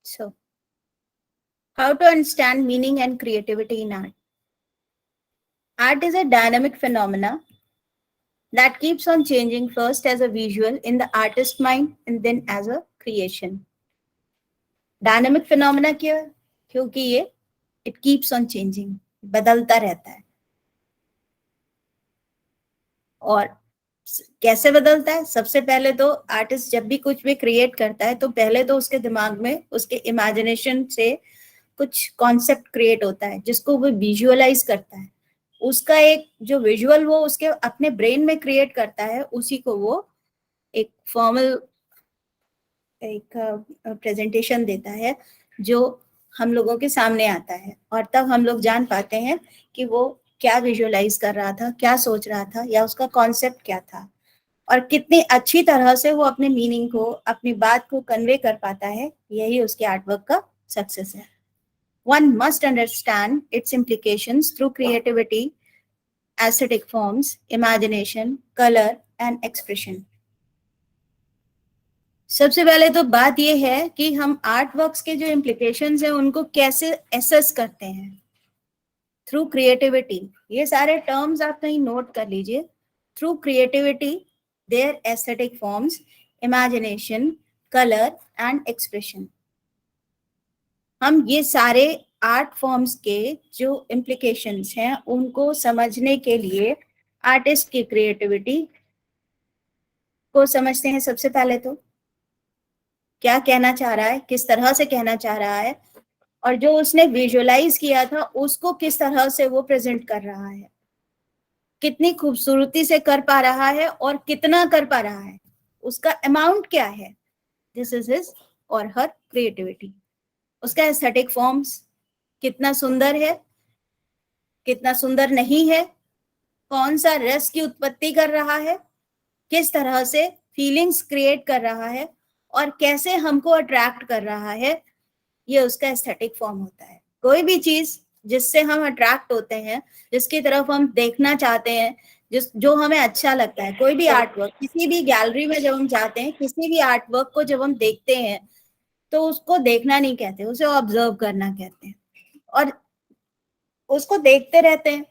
Speaker 1: so how to understand meaning and creativity in art? Art is a dynamic phenomena that keeps on changing, first as a visual in the artist's mind and then as a creation. Dynamic phenomena क्यों? क्योंकि ये it keeps on changing, बदलता रहता है। और कैसे बदलता है? सबसे पहले तो आर्टिस्ट जब भी कुछ भी क्रिएट करता है तो पहले तो उसके दिमाग में उसके इमेजिनेशन से कुछ कॉन्सेप्ट क्रिएट होता है जिसको वो विजुअलाइज करता है। उसका एक जो विजुअल वो उसके अपने ब्रेन में क्रिएट करता है, उसी को वो एक फॉर्मल एक प्रेजेंटेशन देता है जो हम लोगों के सामने आता है, और तब हम लोग जान पाते हैं कि वो क्या विजुअलाइज कर रहा था, क्या सोच रहा था, या उसका कॉन्सेप्ट क्या था, और कितनी अच्छी तरह से वो अपने मीनिंग को, अपनी बात को कन्वे कर पाता है। यही उसके आर्टवर्क का सक्सेस है। One must understand its implications through creativity, aesthetic forms, imagination, color and expression. सबसे पहले तो बात ये है कि हम आर्ट वर्क्स के जो इम्प्लीकेशंस हैं उनको कैसे एसेस करते हैं। थ्रू क्रिएटिविटी, ये सारे टर्म्स आप कहीं नोट कर लीजिए। Through creativity, their aesthetic forms, imagination, colour and expression. हम ये सारे आर्ट फॉर्म्स के जो इम्प्लीकेशंस हैं उनको समझने के लिए आर्टिस्ट की क्रिएटिविटी को समझते हैं। सबसे पहले तो क्या कहना चाह रहा है, किस तरह से कहना चाह रहा है, और जो उसने विजुअलाइज किया था उसको किस तरह से वो प्रेजेंट कर रहा है। कितनी खूबसूरती से कर पा रहा है और कितना कर पा रहा है, उसका अमाउंट क्या है, दिस इज हिज और हर क्रिएटिविटी। उसका एस्थेटिक फॉर्म्स कितना सुंदर है, कितना सुंदर नहीं है, कौन सा रस की उत्पत्ति कर रहा है, किस तरह से फीलिंग्स क्रिएट कर रहा है और कैसे हमको अट्रैक्ट कर रहा है, ये उसका एस्थेटिक फॉर्म होता है। कोई भी चीज जिससे हम अट्रैक्ट होते हैं, जिसकी तरफ हम देखना चाहते हैं, जो हमें अच्छा लगता है, कोई भी आर्ट वर्क, किसी भी गैलरी में जब हम जाते हैं, किसी भी आर्ट वर्क को जब हम देखते हैं तो उसको देखना नहीं कहते, उसे ऑब्जर्व करना कहते हैं और उसको देखते रहते हैं।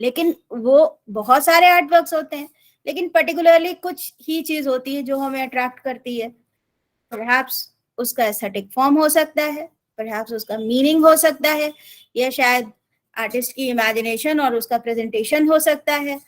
Speaker 1: लेकिन वो बहुत सारे आर्ट वर्क्स होते हैं, लेकिन पर्टिकुलरली कुछ ही चीज होती है जो हमें अट्रैक्ट करती है। परहैप्स उसका एस्थेटिक फॉर्म हो सकता है, परहैप्स उसका मीनिंग हो सकता है, या शायद आर्टिस्ट की इमेजिनेशन और उसका प्रेजेंटेशन हो सकता है,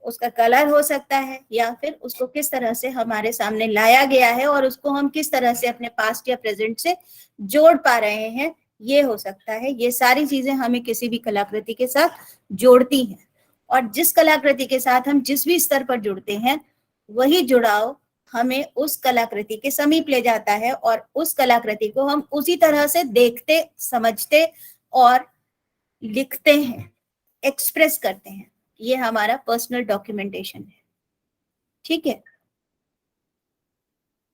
Speaker 1: उसका कलर हो सकता है, या फिर उसको किस तरह से हमारे सामने लाया गया है और उसको हम किस तरह से अपने पास्ट या प्रेजेंट से जोड़ पा रहे हैं, ये हो सकता है। ये सारी चीजें हमें किसी भी कलाकृति के साथ जोड़ती हैं और जिस कलाकृति के साथ हम जिस भी स्तर पर जुड़ते हैं, वही जुड़ाव हमें उस कलाकृति के समीप ले जाता है और उस कलाकृति को हम उसी तरह से देखते, समझते और लिखते हैं, एक्सप्रेस करते हैं। ये हमारा पर्सनल डॉक्यूमेंटेशन है। ठीक है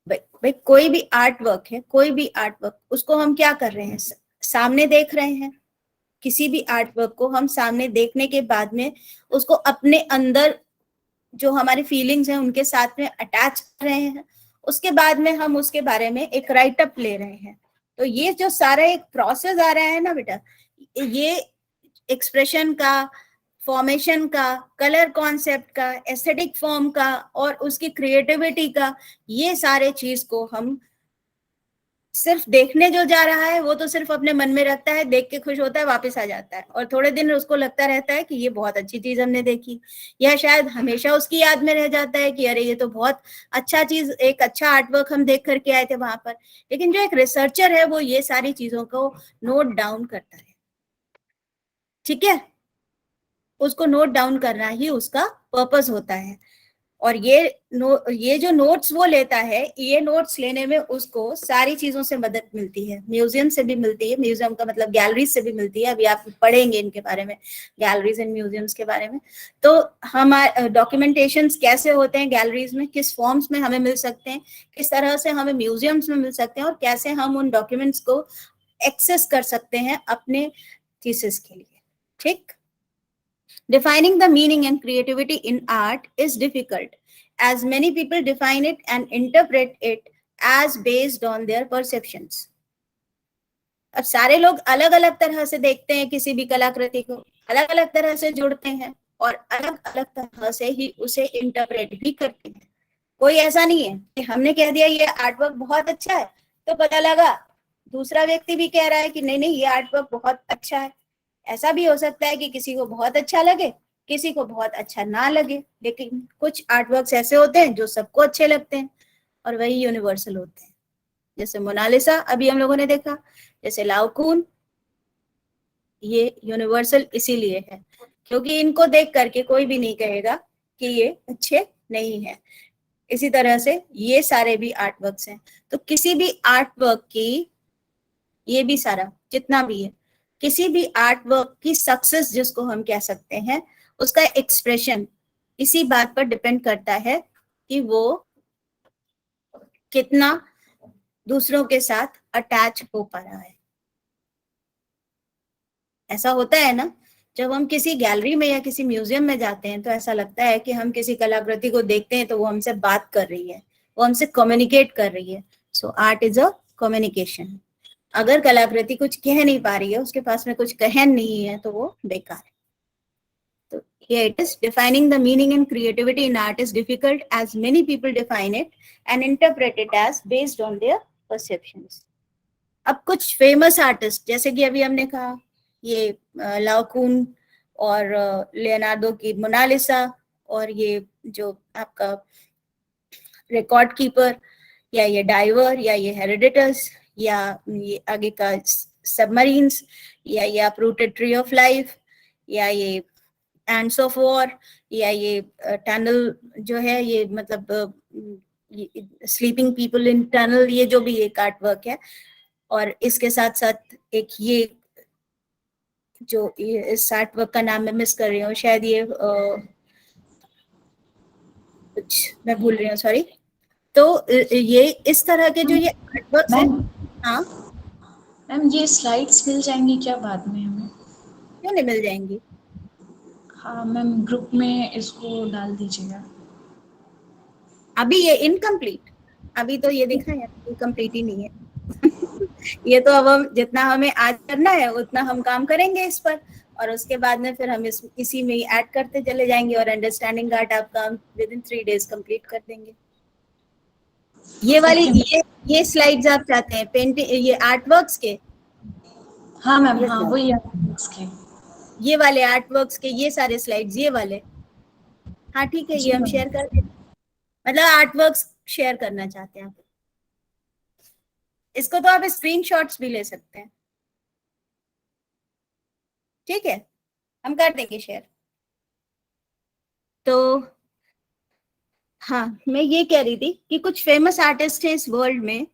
Speaker 1: भाई, कोई भी आर्ट वर्क है, कोई भी आर्ट वर्क, उसको हम क्या कर रहे हैं, सामने देख रहे हैं। किसी भी आर्ट वर्क को हम सामने देखने के बाद में उसको अपने अंदर जो हमारी फीलिंग्स हैं उनके साथ में अटैच कर रहे हैं, उसके बाद में हम उसके बारे में एक राइट अप ले रहे हैं। तो ये जो सारा एक प्रोसेस आ रहा है ना बेटा, ये एक्सप्रेशन का, फॉर्मेशन का, कलर कॉन्सेप्ट का, एस्थेटिक फॉर्म का और उसकी क्रिएटिविटी का, ये सारे चीज को हम सिर्फ देखने जो जा रहा है वो तो सिर्फ अपने मन में रखता है, देख के खुश होता है, वापस आ जाता है और थोड़े दिन उसको लगता रहता है कि ये बहुत अच्छी चीज हमने देखी, या शायद हमेशा उसकी याद में रह जाता है कि अरे ये तो बहुत अच्छा चीज, एक अच्छा आर्टवर्क हम देख करके आए थे वहां पर। लेकिन जो एक रिसर्चर है वो ये सारी चीजों को नोट डाउन करता है। ठीक है, उसको नोट डाउन करना ही उसका पर्पस होता है और ये जो नोट्स वो लेता है, ये नोट्स लेने में उसको सारी चीजों से मदद मिलती है, म्यूजियम से भी मिलती है, म्यूजियम का मतलब गैलरीज से भी मिलती है। अभी आप पढ़ेंगे इनके बारे में, गैलरीज एंड म्यूजियम्स के बारे में। तो हमारे डॉक्यूमेंटेशंस कैसे होते हैं गैलरीज में, किस फॉर्म्स में हमें मिल सकते हैं, किस तरह से हमें म्यूजियम्स में मिल सकते हैं और कैसे हम उन डॉक्यूमेंट्स को एक्सेस कर सकते हैं अपने थीसिस के लिए। ठीक, defining the meaning and creativity in art is difficult, as many people define it and interpret it as based on their perceptions. अब सारे लोग अलग अलग तरह से देखते हैं किसी भी कलाकृति को, अलग अलग तरह से जोड़ते हैं और अलग अलग तरह से ही उसे इंटरप्रेट भी करते हैं। कोई ऐसा नहीं है कि हमने कह दिया ये आर्टवर्क बहुत अच्छा है तो पता लगा दूसरा व्यक्ति भी कह रहा है कि नहीं नहीं ये आर्टवर्क बहुत अच्छा है। ऐसा भी हो सकता है कि किसी को बहुत अच्छा लगे, किसी को बहुत अच्छा ना लगे, लेकिन कुछ आर्टवर्क्स ऐसे होते हैं जो सबको अच्छे लगते हैं और वही यूनिवर्सल होते हैं। जैसे मोनालिसा अभी हम लोगों ने देखा, जैसे लाओकून, ये यूनिवर्सल इसीलिए है क्योंकि इनको देख करके कोई भी नहीं कहेगा कि ये अच्छे नहीं है। इसी तरह से ये सारे भी आर्टवर्क्स हैं। तो किसी भी आर्टवर्क की, ये भी सारा जितना भी है, किसी भी आर्टवर्क की सक्सेस जिसको हम कह सकते हैं, उसका एक्सप्रेशन इसी बात पर डिपेंड करता है कि वो कितना दूसरों के साथ अटैच हो पा रहा है। ऐसा होता है ना, जब हम किसी गैलरी में या किसी म्यूजियम में जाते हैं तो ऐसा लगता है कि हम किसी कलाकृति को देखते हैं तो वो हमसे बात कर रही है, वो हमसे कम्युनिकेट कर रही है। So art is a communication. अगर कलाकृति कुछ कह नहीं पा रही है, उसके पास में कुछ कहन नहीं है, तो वो बेकार है। तो here it is, defining the meaning and creativity in art is difficult as many people define it and interpret it as based on their perceptions. अब कुछ फेमस आर्टिस्ट जैसे कि अभी हमने कहा ये लाओकून और लियोनार्डो की मोनालिसा और ये जो आपका रिकॉर्ड कीपर या ये डाइवर या ये हेरेडिटस या ये आगे का सबमरीन्स या ये अपरूटेड ट्री ऑफ लाइफ या ये एंड्स ऑफ वॉर, या ये टनल जो है, ये मतलब स्लीपिंग पीपल इन टनल, ये जो भी एक आर्ट वर्क है। और इसके साथ साथ एक ये जो इस आर्ट वर्क का नाम मैं मिस कर रही हूँ, शायद ये कुछ मैं भूल रही हूँ, सॉरी। तो ये इस तरह के जो ये आर्ट वर्क है, हाँ
Speaker 3: मैम ये स्लाइड्स मिल जाएंगी क्या बाद में हमें?
Speaker 1: क्यों नहीं मिल जाएंगी?
Speaker 3: हाँ मैम, ग्रुप में इसको डाल दीजिएगा।
Speaker 1: अभी ये इनकम्प्लीट, अभी तो ये दिखा है, ये कंप्लीट ही नहीं है। ये तो अब हम जितना हमें आज करना है उतना हम काम करेंगे इस पर, और उसके बाद में फिर हम इसी में ऐड करते चले जाएंगे, और अंडरस्टैंडिंग आर्ट आपका विद इन 3 days कंप्लीट कर देंगे। ये वाली ये स्लाइड्स आप चाहते हैं पेंटिंग, ये आर्ट वर्क्स के?
Speaker 3: हाँ मैम, हाँ वही इसके,
Speaker 1: ये वाले आर्ट वर्क्स के ये सारे स्लाइड्स, ये वाले? हाँ ठीक है, ये हम शेयर कर देंगे। मतलब आर्ट वर्क्स शेयर करना चाहते हैं आप, इसको तो आप स्क्रीनशॉट्स भी ले सकते हैं, ठीक है, हम कर देंगे शेयर। तो हाँ, मैं ये कह रही थी कि कुछ फेमस आर्टिस्ट हैं इस वर्ल्ड में,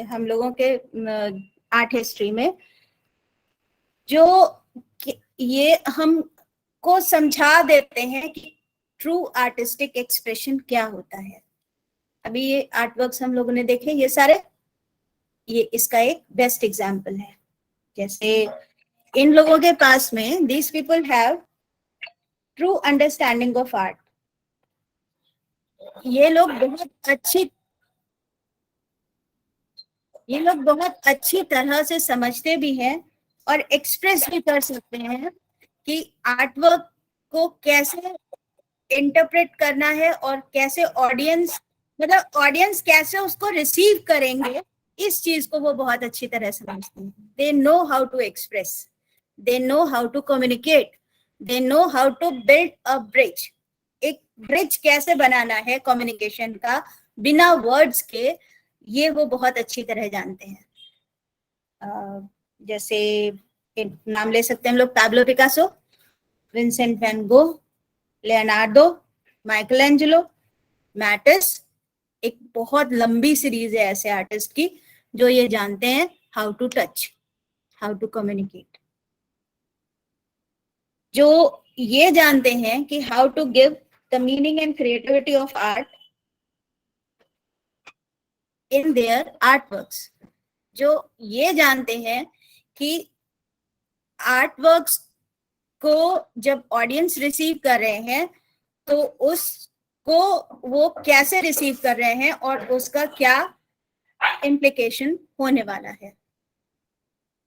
Speaker 1: हम लोगों के आर्ट हिस्ट्री में, जो ये हमको समझा देते हैं कि ट्रू आर्टिस्टिक एक्सप्रेशन क्या होता है। अभी ये आर्ट वर्क्स हम लोगों ने देखे ये सारे, ये इसका एक बेस्ट एग्जाम्पल है। जैसे इन लोगों के पास में, these people have true understanding of art. ये लोग बहुत अच्छी तरह से समझते भी हैं और एक्सप्रेस भी कर सकते हैं कि आर्ट वर्क को कैसे इंटरप्रेट करना है, और कैसे ऑडियंस, मतलब ऑडियंस कैसे उसको रिसीव करेंगे, इस चीज को वो बहुत अच्छी तरह समझते हैं। They know how to express, they know how to communicate, they know how to build a bridge. एक ब्रिज कैसे बनाना है कम्युनिकेशन का बिना वर्ड्स के, ये वो बहुत अच्छी तरह जानते हैं। जैसे नाम ले सकते हैं हम लोग, पैब्लो पिकासो, विंसेंट वैन गो, लियोनार्डो, माइकल एंजेलो, मैटिस। एक बहुत लंबी सीरीज है ऐसे आर्टिस्ट की जो ये जानते हैं how to touch, how to communicate, जो ये जानते हैं कि how to give the meaning and creativity of art in their art works, जो ये जानते हैं कि आर्ट वर्क्स को जब ऑडियंस रिसीव कर रहे हैं तो उसको वो कैसे रिसीव कर रहे हैं और उसका क्या इम्प्लीकेशन होने वाला है।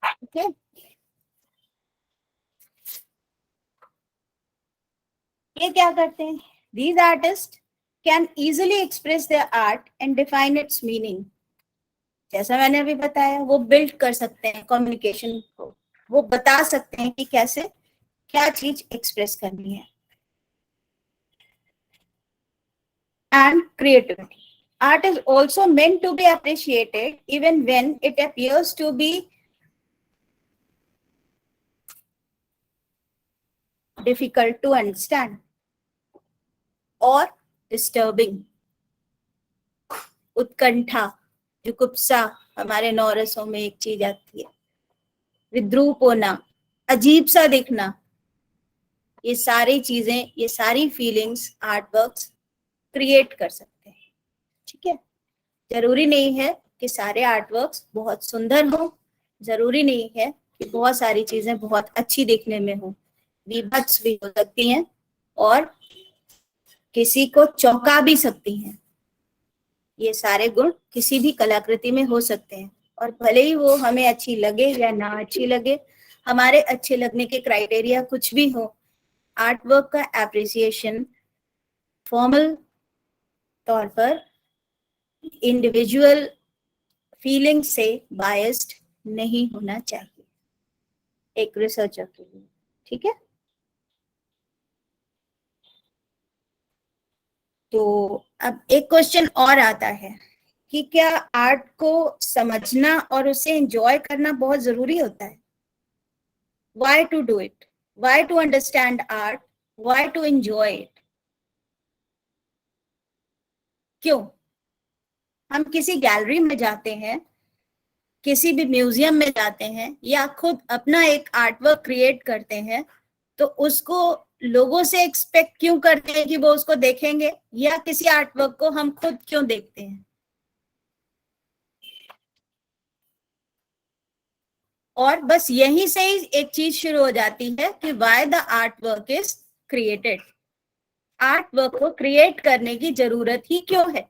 Speaker 1: ओके, ये क्या करते हैं? These artists can easily express their art and define its meaning. जैसा मैंने अभी बताया, वो बिल्ड कर सकते हैं कम्युनिकेशन को, वो बता सकते हैं कि कैसे क्या चीज एक्सप्रेस करनी है। And creativity. Art is also meant to be appreciated even when it appears to be difficult to understand or disturbing. उत्कंठा, जुगुप्सा, हमारे नौरसों में एक चीज आती है, विद्रूप होना, अजीब सा दिखना, ये सारी चीजें, ये सारी फीलिंग्स आर्ट वर्क्स क्रिएट कर सकते हैं। ठीक है, जरूरी नहीं है कि सारे आर्ट वर्क्स बहुत सुंदर हो, जरूरी नहीं है कि बहुत सारी चीजें बहुत अच्छी देखने में हो, विभत्स भी हो सकती हैं और किसी को चौंका भी सकती हैं। ये सारे गुण किसी भी कलाकृति में हो सकते हैं, और भले ही वो हमें अच्छी लगे या ना अच्छी लगे, हमारे अच्छे लगने के क्राइटेरिया कुछ भी हो, आर्ट वर्क का एप्रिसिएशन फॉर्मल तौर पर इंडिविजुअल फीलिंग से बायस्ड नहीं होना चाहिए एक रिसर्चर के लिए। ठीक है, तो अब एक क्वेश्चन और आता है कि क्या आर्ट को समझना और उसे एंजॉय करना बहुत जरूरी होता है? Why to do it? Why to understand art Why to enjoy it? क्यों? हम किसी गैलरी में जाते हैं, किसी भी म्यूजियम में जाते हैं, या खुद अपना एक आर्टवर्क क्रिएट करते हैं, तो उसको लोगों से एक्सपेक्ट क्यों करते हैं कि वो उसको देखेंगे, या किसी आर्टवर्क को हम खुद क्यों देखते हैं? और बस यहीं से ही एक चीज शुरू हो जाती है कि why the art work is created. Art work को क्रिएट करने की जरूरत ही क्यों है?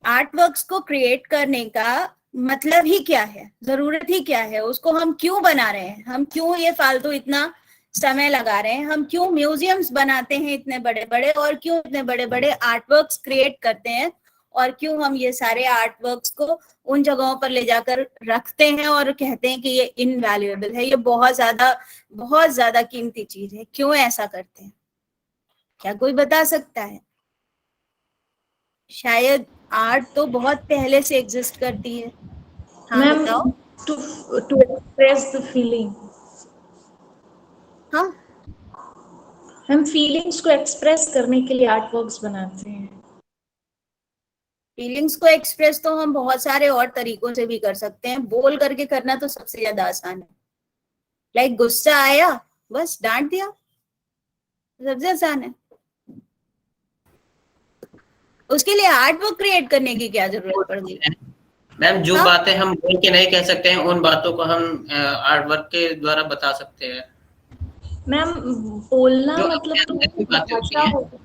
Speaker 1: आर्ट वर्क्स को क्रिएट करने का मतलब ही क्या है, जरूरत ही क्या है, उसको हम क्यों बना रहे हैं, हम क्यों ये फालतू इतना समय लगा रहे हैं, हम क्यों म्यूजियम्स बनाते हैं इतने बड़े बड़े, और क्यों इतने बड़े बड़े आर्ट वर्क्स क्रिएट करते हैं, और क्यों हम ये सारे आर्ट वर्क्स को उन जगहों पर ले जाकर रखते हैं और कहते हैं कि ये इनवैल्यूएबल है, ये बहुत ज्यादा कीमती चीज है, क्यों ऐसा करते हैं? क्या कोई बता सकता है? शायद आर्ट तो बहुत पहले से एग्जिस्ट करती है। हाँ
Speaker 7: मैम,
Speaker 1: बताओ।
Speaker 7: To express the feeling.
Speaker 1: हाँ,
Speaker 7: हम फीलिंग्स को एक्सप्रेस करने के लिए आर्ट वर्क्स बनाते हैं।
Speaker 1: फीलिंग्स को एक्सप्रेस तो हम बहुत सारे और तरीकों से भी कर सकते हैं, बोल करके करना तो सबसे ज्यादा आसान है। लाइक गुस्सा आया, बस डांट दिया, सबसे आसान है। उसके लिए आर्ट वर्क क्रिएट करने की क्या जरूरत पड़ गई?
Speaker 5: मैम, जो
Speaker 1: हाँ?
Speaker 5: बातें हम बोल के नहीं कह सकते हैं, उन बातों को हम आर्ट वर्क के द्वारा बता सकते हैं।
Speaker 7: मैम, बोलना
Speaker 5: जो
Speaker 7: मतलब तो
Speaker 5: अपने अंदर की बातें होती
Speaker 7: भाषा
Speaker 5: हैं।
Speaker 7: हो,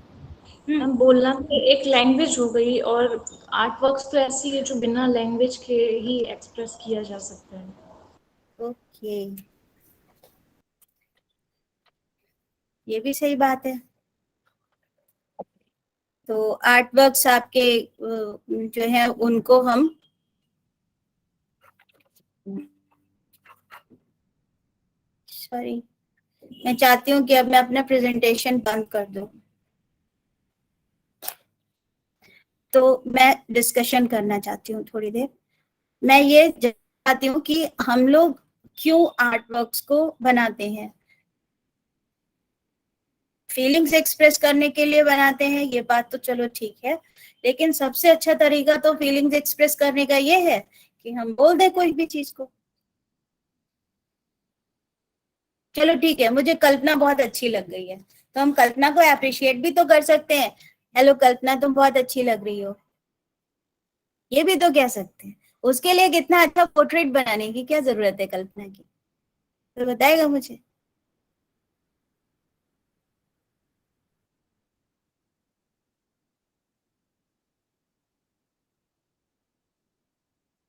Speaker 7: मैम बोलना तो एक लैंग्वेज हो गई, और आर्ट वर्क्स तो ऐसी है जो बिना लैंग्वेज के ही एक्सप्रेस किया जा सकता है।
Speaker 1: ओके, ये भी सही बात है। तो आर्ट वर्क्स आपके जो है उनको हम सॉरी, मैं चाहती हूँ कि अब मैं अपना प्रेजेंटेशन बंद कर दूं, तो मैं डिस्कशन करना चाहती हूँ थोड़ी देर। मैं ये चाहती हूँ कि हम लोग क्यों आर्ट वर्क्स को बनाते हैं। फीलिंग्स एक्सप्रेस करने के लिए बनाते हैं, ये बात तो चलो ठीक है, लेकिन सबसे अच्छा तरीका तो फीलिंग्स एक्सप्रेस करने का ये है कि हम बोल दें कोई भी चीज को। चलो ठीक है, मुझे कल्पना बहुत अच्छी लग गई है, तो हम कल्पना को अप्रिशिएट भी तो कर सकते हैं। हेलो कल्पना, तुम बहुत अच्छी लग रही हो, ये भी तो कह सकते हैं। उसके लिए कितना अच्छा पोर्ट्रेट बनाने की क्या जरूरत है कल्पना की, तो बताएगा मुझे?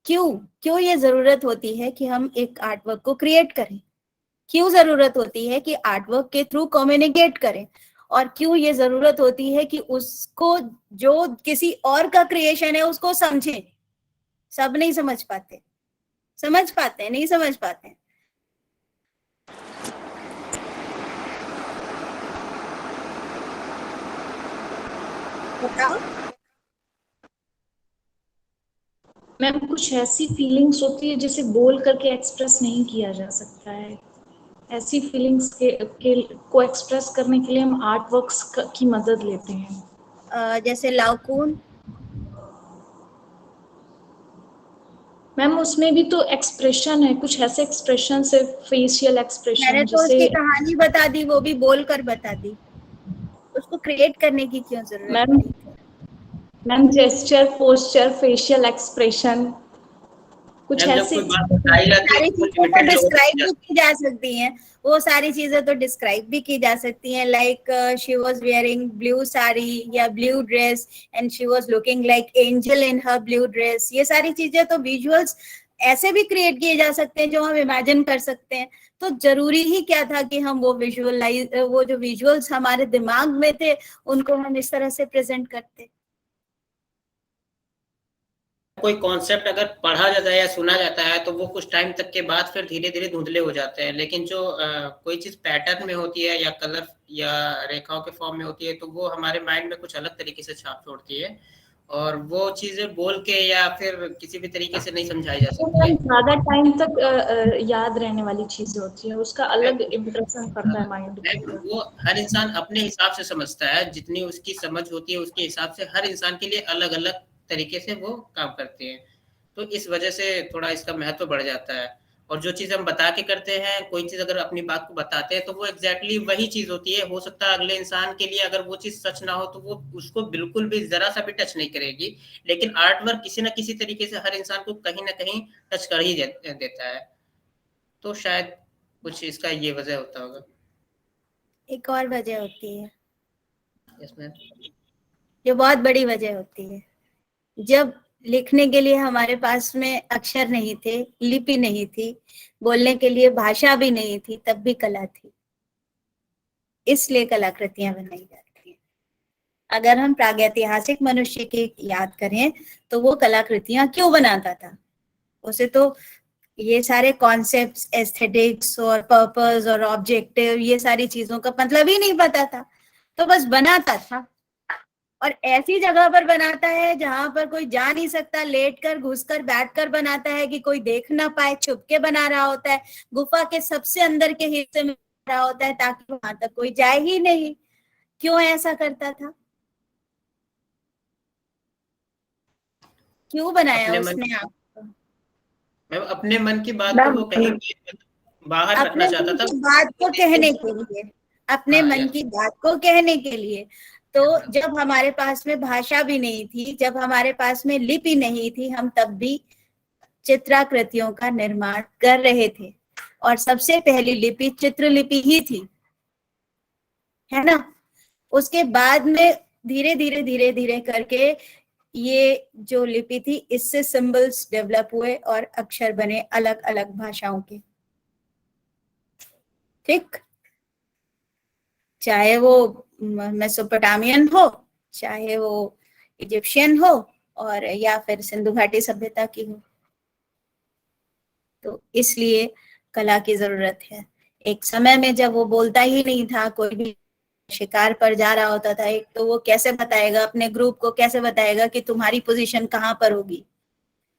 Speaker 1: क्यों क्यों ये जरूरत होती है कि हम एक आर्टवर्क को क्रिएट करें? क्यों जरूरत होती है कि आर्टवर्क के थ्रू कम्युनिकेट करें? और क्यों ये जरूरत होती है कि उसको, जो किसी और का क्रिएशन है, उसको समझें? सब नहीं समझ पाते, समझ पाते हैं, नहीं समझ पाते हैं। बताओ।
Speaker 7: मैम, कुछ ऐसी फीलिंग्स होती है जिसे बोल करके एक्सप्रेस नहीं किया जा सकता है। ऐसी फीलिंग्स को एक्सप्रेस करने के लिए हम आर्ट वर्क्स की मदद लेते हैं।
Speaker 1: जैसे लाउकून।
Speaker 7: मैम, उसमें भी तो एक्सप्रेशन है, कुछ ऐसे एक्सप्रेशन है, फेशियल एक्सप्रेशन,
Speaker 1: मैंने तो
Speaker 7: जैसे
Speaker 1: उसकी कहानी बता दी, वो भी बोलकर बता दी, उसको क्रिएट करने की क्यों जरूरत
Speaker 7: मैम
Speaker 1: पड़ी?
Speaker 7: Ma'am gesture, posture, facial expression, कुछ
Speaker 5: मैम, जब
Speaker 7: ऐसी
Speaker 5: कोई बात बताई जाती है
Speaker 1: सारी
Speaker 5: तो वो
Speaker 1: चीजें तो
Speaker 5: लिमिटेड लोगों
Speaker 1: डिस्क्राइब भी
Speaker 5: तक
Speaker 1: की जा सकती हैं, वो सारी चीजें तो डिस्क्राइब भी की जा सकती हैं। Like she was wearing blue sari या blue dress and she was looking like angel in her blue dress. ये सारी चीजें तो विजुअल्स ऐसे भी क्रिएट किए जा सकते हैं जो हम इमेजिन कर सकते हैं। तो जरूरी ही क्या था कि हम वो वो जो विजुअल्स हमारे दिमाग में थे उनको हम इस तरह से प्रेजेंट करते।
Speaker 5: कोई कॉन्सेप्ट अगर पढ़ा जाता है या सुना जाता है तो वो कुछ टाइम तक के बाद फिर धीरे धीरे धुंधले हो जाते हैं, लेकिन जो कोई चीज पैटर्न में होती है या कलर या रेखाओं के फॉर्म में होती है तो वो हमारे माइंड में कुछ अलग तरीके से छाप छोड़ती है। और वो चीजें बोल के या फिर किसी भी तरीके से नहीं समझाई जा
Speaker 7: वो
Speaker 5: सकती है।
Speaker 7: ज्यादा टाइम तक याद रहने वाली चीजें होती है, उसका अलग इम्प्रेशन पड़ता है माइंड के ऊपर।
Speaker 5: वो हर इंसान अपने हिसाब से समझता है, जितनी उसकी समझ होती है उसके हिसाब से हर इंसान के लिए अलग अलग तरीके से वो काम करते हैं। तो इस वजह से थोड़ा इसका महत्व बढ़ जाता है। और जो चीज हम बता के करते हैं, कोई चीज अगर अपनी बात को बताते हैं तो वो एग्जैक्टली वही चीज होती है। हो सकता है अगले इंसान के लिए अगर वो चीज सच ना हो तो वो उसको बिल्कुल भी जरा सा भी टच नहीं करेगी, लेकिन आर्ट वर्क किसी ना किसी तरीके से हर इंसान को कहीं ना कहीं टच कर ही देता है। तो शायद कुछ इसका ये वजह होता होगा।
Speaker 1: एक और वजह होती है,
Speaker 5: इसमें
Speaker 1: जो बहुत बड़ी वजह होती है। जब लिखने के लिए हमारे पास में अक्षर नहीं थे, लिपि नहीं थी, बोलने के लिए भाषा भी नहीं थी, तब भी कला थी। इसलिए कलाकृतियां बनाई जाती हैं। अगर हम प्रागैतिहासिक मनुष्य की याद करें तो वो कलाकृतियां क्यों बनाता था? उसे तो ये सारे कॉन्सेप्ट्स, एस्थेटिक्स और पर्पस और ऑब्जेक्टिव, ये सारी चीजों का मतलब ही नहीं पता था, तो बस बनाता था। और ऐसी जगह पर बनाता है जहां पर कोई जा नहीं सकता, लेटकर, घुसकर, बैठकर बनाता है कि कोई देख ना पाए, छुप के बना रहा होता है, गुफा के सबसे अंदर के हिस्से में बना रहा होता है ताकि वहां तक कोई जाए ही नहीं। क्यों ऐसा करता था? क्यों बनाया
Speaker 5: अपने मन
Speaker 1: उसने आपको?
Speaker 5: मैम अपने मन की बात को
Speaker 4: मैम,
Speaker 5: वो कहीं बाहर रखना
Speaker 1: अपने
Speaker 5: चाहता
Speaker 1: मन
Speaker 5: था।
Speaker 1: की बात को कहने के लिए, अपने
Speaker 5: हाँ
Speaker 1: मन
Speaker 5: यस।
Speaker 1: की बात को कहने के लिए। तो जब हमारे पास में भाषा भी नहीं थी, जब हमारे पास में लिपि नहीं थी, हम तब भी चित्राकृतियों का निर्माण कर रहे थे। और सबसे पहली लिपि चित्रलिपि ही थी, है ना? उसके बाद में धीरे धीरे धीरे धीरे करके ये जो लिपि थी, इससे सिंबल्स डेवलप हुए और अक्षर बने अलग अलग भाषाओं के। ठीक, चाहे वो मेसोपोटामियन हो, चाहे वो इजिप्शियन हो, और या फिर सिंधु घाटी सभ्यता की हो। तो इसलिए कला की जरूरत है। एक समय में जब वो बोलता ही नहीं था, कोई भी शिकार पर जा रहा होता था, एक तो वो कैसे बताएगा अपने ग्रुप को, कैसे बताएगा कि तुम्हारी पोजीशन कहाँ पर होगी,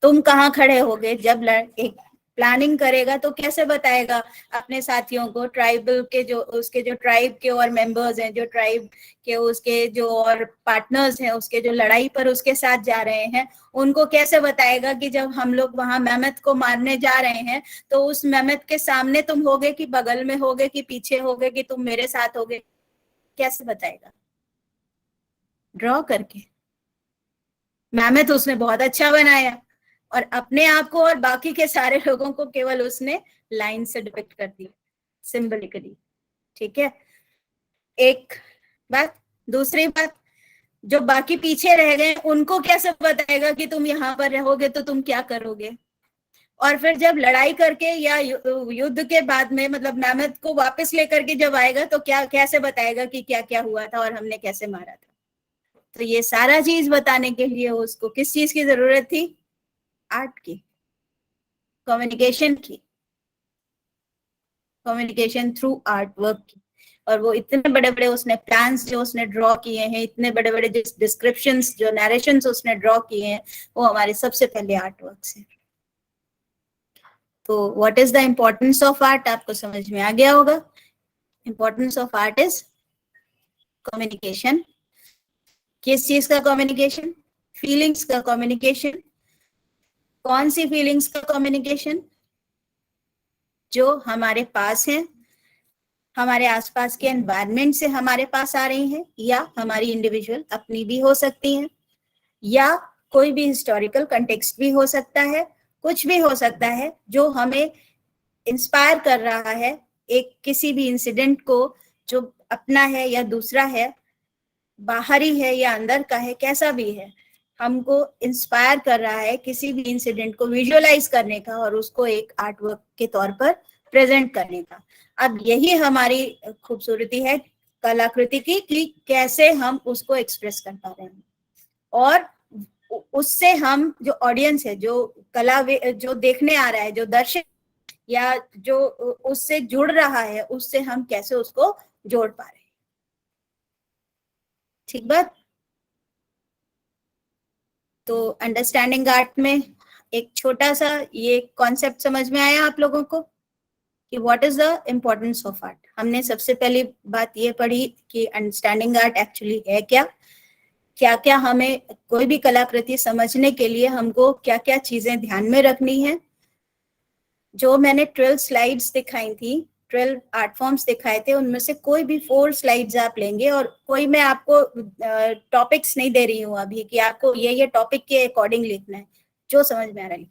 Speaker 1: तुम कहाँ खड़े होगे? जब एक प्लानिंग करेगा तो कैसे बताएगा अपने साथियों को, ट्राइबल के जो उसके जो ट्राइब के और मेंबर्स हैं, जो ट्राइब के उसके जो और पार्टनर्स हैं, उसके जो लड़ाई पर उसके साथ जा रहे हैं, उनको कैसे बताएगा कि जब हम लोग वहां मेमथ को मारने जा रहे हैं तो उस मेमथ के सामने तुम होगे कि बगल में होगे कि पीछे होगे कि तुम मेरे साथ होगे? कैसे बताएगा? ड्रॉ करके। मेमथ उसने बहुत अच्छा बनाया और अपने आप को और बाकी के सारे लोगों को केवल उसने लाइन से डिपिक्ट कर दिया, सिंबलिकली। ठीक है, एक बात। दूसरी बात, जो बाकी पीछे रह गए उनको कैसे बताएगा कि तुम यहाँ पर रहोगे तो तुम क्या करोगे? और फिर जब लड़ाई करके या युद्ध के बाद में, मतलब मेमथ को वापस लेकर के जब आएगा तो क्या कैसे बताएगा कि क्या क्या हुआ था और हमने कैसे मारा था? तो ये सारा चीज बताने के लिए उसको किस चीज की जरूरत थी? आर्ट की, कम्युनिकेशन की, कम्युनिकेशन थ्रू आर्ट वर्क की। और वो इतने बड़े बड़े उसने प्लान्स जो उसने ड्रॉ किए हैं, इतने बड़े बड़े डिस्क्रिप्शंस, जो नरेशंस उसने ड्रॉ किए हैं, वो हमारे सबसे पहले आर्ट वर्क से। तो what is the importance of art? आपको समझ में आ गया होगा। Importance of art is communication. किस चीज का कम्युनिकेशन? फीलिंग्स का कम्युनिकेशन। कौन सी फीलिंग्स का कम्युनिकेशन? जो हमारे पास है, हमारे आसपास के एनवायरनमेंट से हमारे पास आ रही हैं, या हमारी इंडिविजुअल अपनी भी हो सकती हैं, या कोई भी हिस्टोरिकल कंटेक्स्ट भी हो सकता है, कुछ भी हो सकता है जो हमें इंस्पायर कर रहा है एक किसी भी इंसिडेंट को, जो अपना है या दूसरा है, बाहरी है या अंदर का है, कैसा भी है, हमको इंस्पायर कर रहा है किसी भी इंसिडेंट को विजुअलाइज करने का और उसको एक आर्ट वर्क के तौर पर प्रेजेंट करने का। अब यही हमारी खूबसूरती है कलाकृति की, कि कैसे हम उसको एक्सप्रेस कर पा रहे हैं, और उससे हम जो ऑडियंस है, जो कला जो देखने आ रहा है, जो दर्शक या जो उससे जुड़ रहा है, उससे हम कैसे उसको जोड़ पा रहे हैं। ठीक बात। तो अंडरस्टैंडिंग आर्ट में एक छोटा सा ये कॉन्सेप्ट समझ में आया आप लोगों को कि what is the importance of art. हमने सबसे पहली बात ये पढ़ी कि अंडरस्टैंडिंग आर्ट एक्चुअली है क्या, क्या क्या हमें कोई भी कलाकृति समझने के लिए हमको क्या क्या चीजें ध्यान में रखनी है। जो मैंने 12 स्लाइड्स दिखाई थी, 12 आर्ट फॉर्म्स दिखाए थे, उनमें से कोई भी 4 स्लाइड्स आप लेंगे, और कोई मैं आपको टॉपिक्स नहीं दे रही हूँ अभी कि आपको ये टॉपिक के अकॉर्डिंग लिखना है, जो समझ में आ रहा है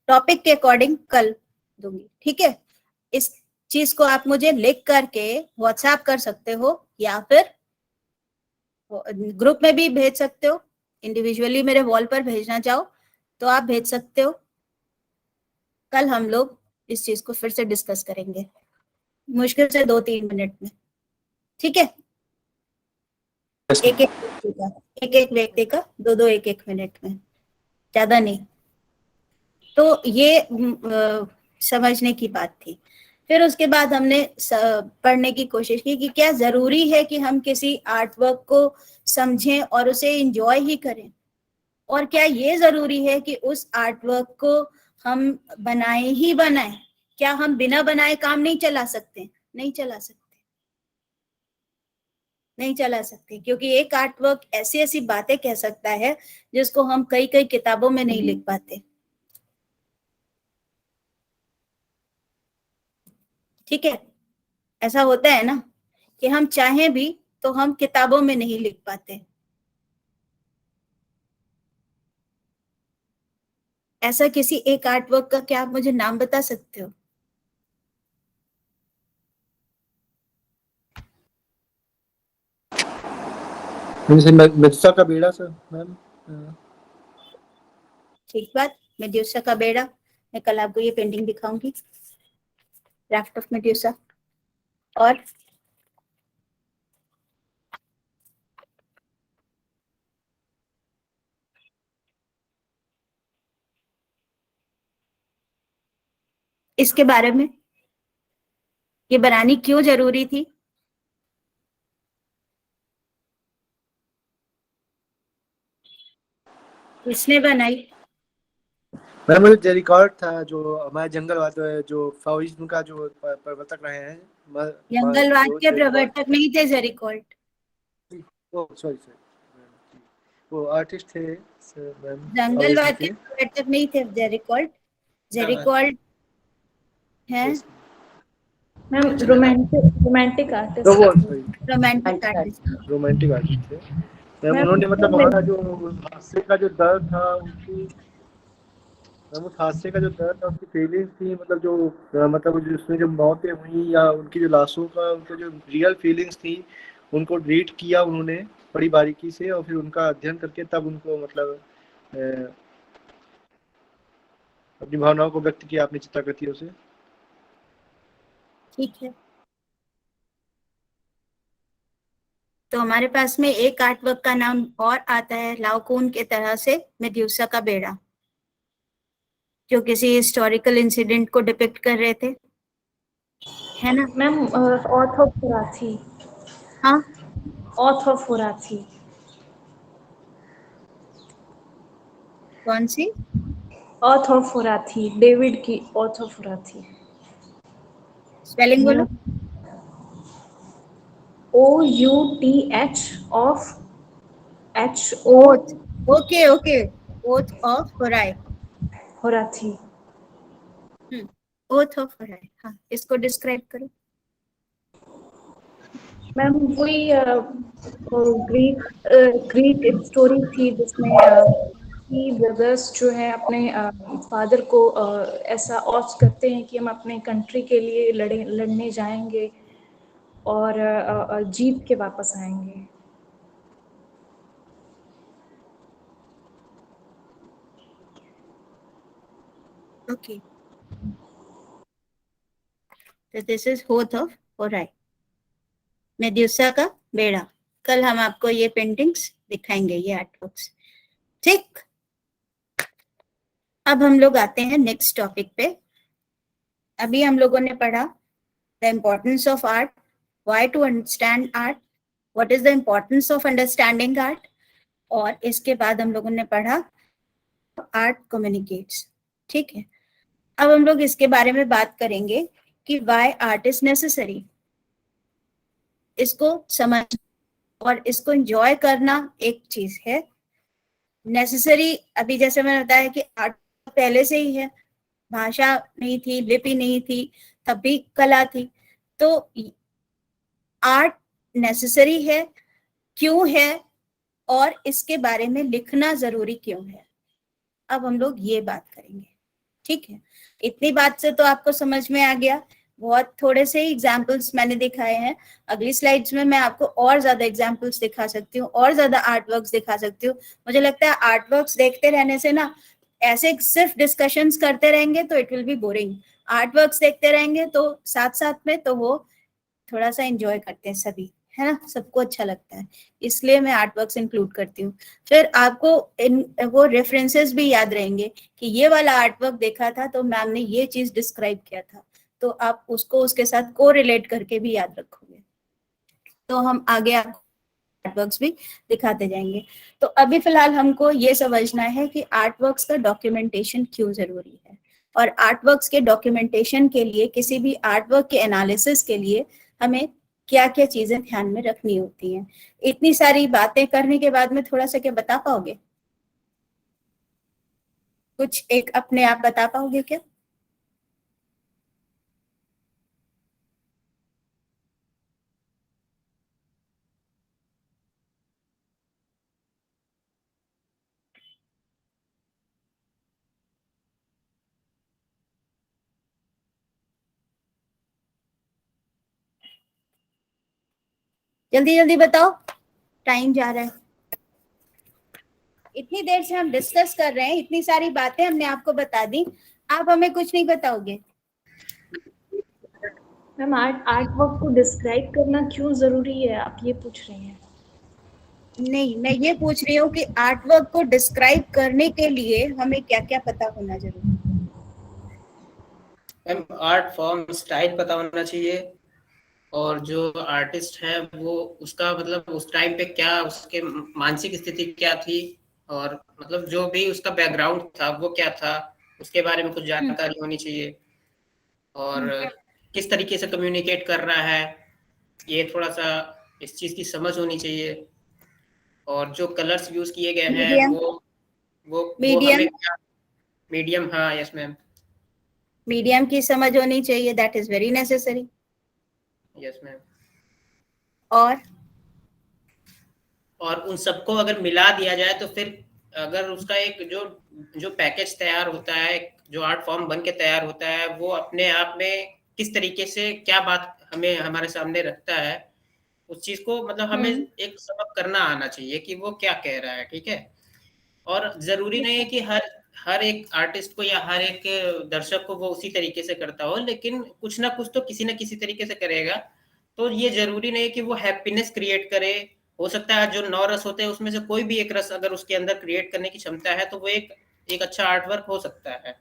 Speaker 1: टॉपिक के अकॉर्डिंग कल दूंगी, ठीक है। इस चीज को आप मुझे लिख करके व्हाट्सएप कर सकते हो या फिर ग्रुप में भी भेज सकते हो, इंडिविजुअली मेरे वॉल पर भेजना चाहो तो आप भेज सकते हो। कल हम लोग इस चीज को फिर से डिस्कस करेंगे, मुश्किल से 2-3 मिनट में, ठीक है। एक एक व्यक्ति का 2-2 1-1 मिनट में, ज्यादा नहीं। तो ये समझने की बात थी। फिर उसके बाद हमने पढ़ने की कोशिश की कि क्या जरूरी है कि हम किसी आर्ट वर्क को समझें और उसे एंजॉय ही करें, और क्या ये जरूरी है कि उस आर्ट वर्क को हम बनाए ही बनाए। क्या हम बिना बनाए काम नहीं चला सकते? नहीं चला सकते, नहीं चला सकते, क्योंकि एक आर्ट वर्क ऐसी ऐसी बातें कह सकता है जिसको हम कई कई किताबों में नहीं लिख पाते, ठीक है। ऐसा होता है ना कि हम चाहें भी तो हम किताबों में नहीं लिख पाते। ऐसा किसी एक आर्ट वर्क का क्या आप मुझे नाम बता सकते हो?
Speaker 8: मेडुसा का बेड़ा सर मैम।
Speaker 1: ठीक बात, मेड्यूसा का बेड़ा। मैं कल आपको ये पेंटिंग दिखाऊंगी, क्राफ्ट ऑफ मेड्यूसा। और इसके बारे में ये बनानी क्यों जरूरी थी? किसने बनाई?
Speaker 8: मैम मुझे जो रिकॉर्ड था जो हमारे जंगल वाद जो फाओइज्म का जो प्रवर्तक रहे हैं
Speaker 1: जंगलवाद के प्रवर्तक नहीं थे जेरिकोल्ट।
Speaker 8: सॉरी वो आर्टिस्ट थे सर मैम।
Speaker 1: जंगलवाद के प्रवर्तक नहीं थे जेरिकोल्ट। जेरिकोल्ट है
Speaker 7: ma'am romantic artist
Speaker 1: romantic artist.
Speaker 8: Romantic artist थे मैम।
Speaker 7: मैम,
Speaker 8: उन्होंने मतलब हमारा जो हादसे का जो दर्द था उनकी मैम, उस हादसे का जो दर्द था उसकी फीलिंग्स थी, मतलब जो मतलब उसमें जो मौतें हुई या उनकी जो लाशों का उनको जो रियल फीलिंग्स थी उनको रीड किया उन्होंने बड़ी बारीकी से, और फिर उनका अध्ययन करके तब उनको मतलब अपनी भावनाओं को व्यक्त किया अपनी चित्रकृतियों से।
Speaker 1: ठीक है, तो हमारे पास में एक आर्ट वर्क का नाम और आता है लाओकून के तरह से, मेड्यूसा का बेड़ा, जो किसी हिस्टोरिकल इंसिडेंट को डिपिक्ट कर रहे थे, है ना
Speaker 7: मैम? ऑर्थोफोराथी।
Speaker 1: हाँ,
Speaker 7: ऑर्थोफोराथी।
Speaker 1: कौन सी?
Speaker 7: ऑर्थोफोराथी, डेविड की ऑर्थोफोराथी।
Speaker 1: स्पेलिंग बोलो।
Speaker 7: OUTH of HO
Speaker 1: oath, okay okay, oath of Horatii.
Speaker 7: Horatii.
Speaker 1: Oath of Horatii, हाँ, इसको डिस्क्राइब करो।
Speaker 7: मैम वही ग्रीक एक स्टोरी थी जिसमें ब्रदर्स जो है अपने फादर को ऐसा ऑथ करते हैं कि हम अपने कंट्री के लिए लड़ने जाएंगे और जीत के वापस आएंगे।
Speaker 1: ओके, तो this is oath of Horatii, Medusa का बेड़ा। कल हम आपको ये पेंटिंग्स दिखाएंगे, ये आर्टवर्क्स, ठीक। अब हम लोग आते हैं नेक्स्ट टॉपिक पे। अभी हम लोगों ने पढ़ा the importance of art, why to understand art, what is the importance of understanding art, और इसके बाद हम लोगों ने पढ़ा आर्ट कम्युनिकेट्स, ठीक है। अब हम लोग इसके बारे में बात करेंगे कि व्हाई आर्ट इज नेसेसरी। इसको समझ और इसको एंजॉय करना एक चीज है, नेसेसरी अभी जैसे मैंने बताया कि आर्ट पहले से ही है, भाषा नहीं थी, लिपि नहीं थी, तब भी कला थी। तो आर्ट नेसेसरी है, क्यों है, और इसके बारे में लिखना जरूरी क्यों है, अब हम लोग ये बात करेंगे, ठीक है। इतनी बात से तो आपको समझ में आ गया। बहुत थोड़े से ही एग्जाम्पल्स मैंने दिखाए हैं, अगली स्लाइड्स में मैं आपको और ज्यादा एग्जाम्पल्स दिखा सकती हूँ, और ज्यादा आर्ट वर्क्स दिखा सकती हूँ। मुझे लगता है आर्ट वर्क्स देखते रहने से ना, ऐसे सिर्फ डिस्कशंस करते रहेंगे तो it will be boring. Art works देखते रहेंगे तो साथ साथ में तो वो थोड़ा सा एंजॉय करते हैं सभी, है ना, सबको अच्छा लगता है, इसलिए मैं आर्ट वर्क्स इंक्लूड करती हूँ। फिर आपको वो रेफरेंसेस भी याद रहेंगे कि ये वाला आर्ट वर्क देखा था तो मैम ने ये चीज डिस्क्राइब किया था, तो आप उसको उसके साथ को रिलेट करके भी याद रखोगे। तो हम आगे आपको आर्ट वर्क्स भी दिखाते जाएंगे। तो अभी फिलहाल हमको ये समझना है कि आर्ट वर्क्स का डॉक्यूमेंटेशन क्यों जरूरी है, और आर्ट वर्क्स के डॉक्यूमेंटेशन के लिए, किसी भी आर्ट वर्क के एनालिसिस के लिए हमें क्या क्या चीजें ध्यान में रखनी होती हैं। इतनी सारी बातें करने के बाद में थोड़ा सा क्या बता पाओगे, कुछ एक अपने आप बता पाओगे क्या? जल्दी जल्दी बताओ, टाइम जा रहा है। इतनी देर से हम डिस्कस कर रहे हैं, इतनी सारी बातें हमने आपको बता दी, आप हमें कुछ नहीं बताओगे।
Speaker 7: मैम आर्ट वर्क को डिस्क्राइब करना क्यों जरूरी है, आप ये पूछ रही हैं?
Speaker 1: नहीं, मैं ये पूछ रही हूँ कि आर्ट वर्क को डिस्क्राइब करने के लिए हमें क्या क्या पता होना जरूरी है।
Speaker 5: मैम आर्ट फॉर्म स्टाइल पता होना चाहिए, और जो आर्टिस्ट है वो उसका मतलब उस टाइम पे क्या उसके मानसिक स्थिति क्या थी, और मतलब जो भी उसका बैकग्राउंड था वो क्या था, उसके बारे में कुछ जानकारी होनी चाहिए, और किस तरीके से कम्युनिकेट कर रहा है, ये थोड़ा सा इस चीज की समझ होनी चाहिए, और जो कलर्स यूज किए गए हैं
Speaker 1: मीडियम,
Speaker 5: वो हमें क्या, मीडियम, हाँ यस मैम,
Speaker 1: मीडियम की समझ होनी चाहिए, that is very necessary.
Speaker 5: Yes ma'am.
Speaker 1: और
Speaker 5: उन सबको अगर मिला दिया जाए तो फिर अगर उसका एक जो जो पैकेज तैयार होता है, जो आर्ट फॉर्म बन के तैयार होता है, वो अपने आप में किस तरीके से क्या बात हमें हमारे सामने रखता है, उस चीज को मतलब हमें एक सबक करना आना चाहिए कि वो क्या कह रहा है, ठीक है। और जरूरी नहीं है कि हर हर एक आर्टिस्ट को या हर एक दर्शक को वो उसी तरीके से करता हो, लेकिन कुछ ना कुछ तो किसी ना किसी तरीके से करेगा। तो ये जरूरी नहीं है कि वो हैप्पीनेस क्रिएट करे, हो सकता है जो 9 रस होते हैं उसमें से कोई भी एक रस अगर उसके अंदर क्रिएट करने की क्षमता है तो वो एक अच्छा आर्ट वर्क हो सकता है।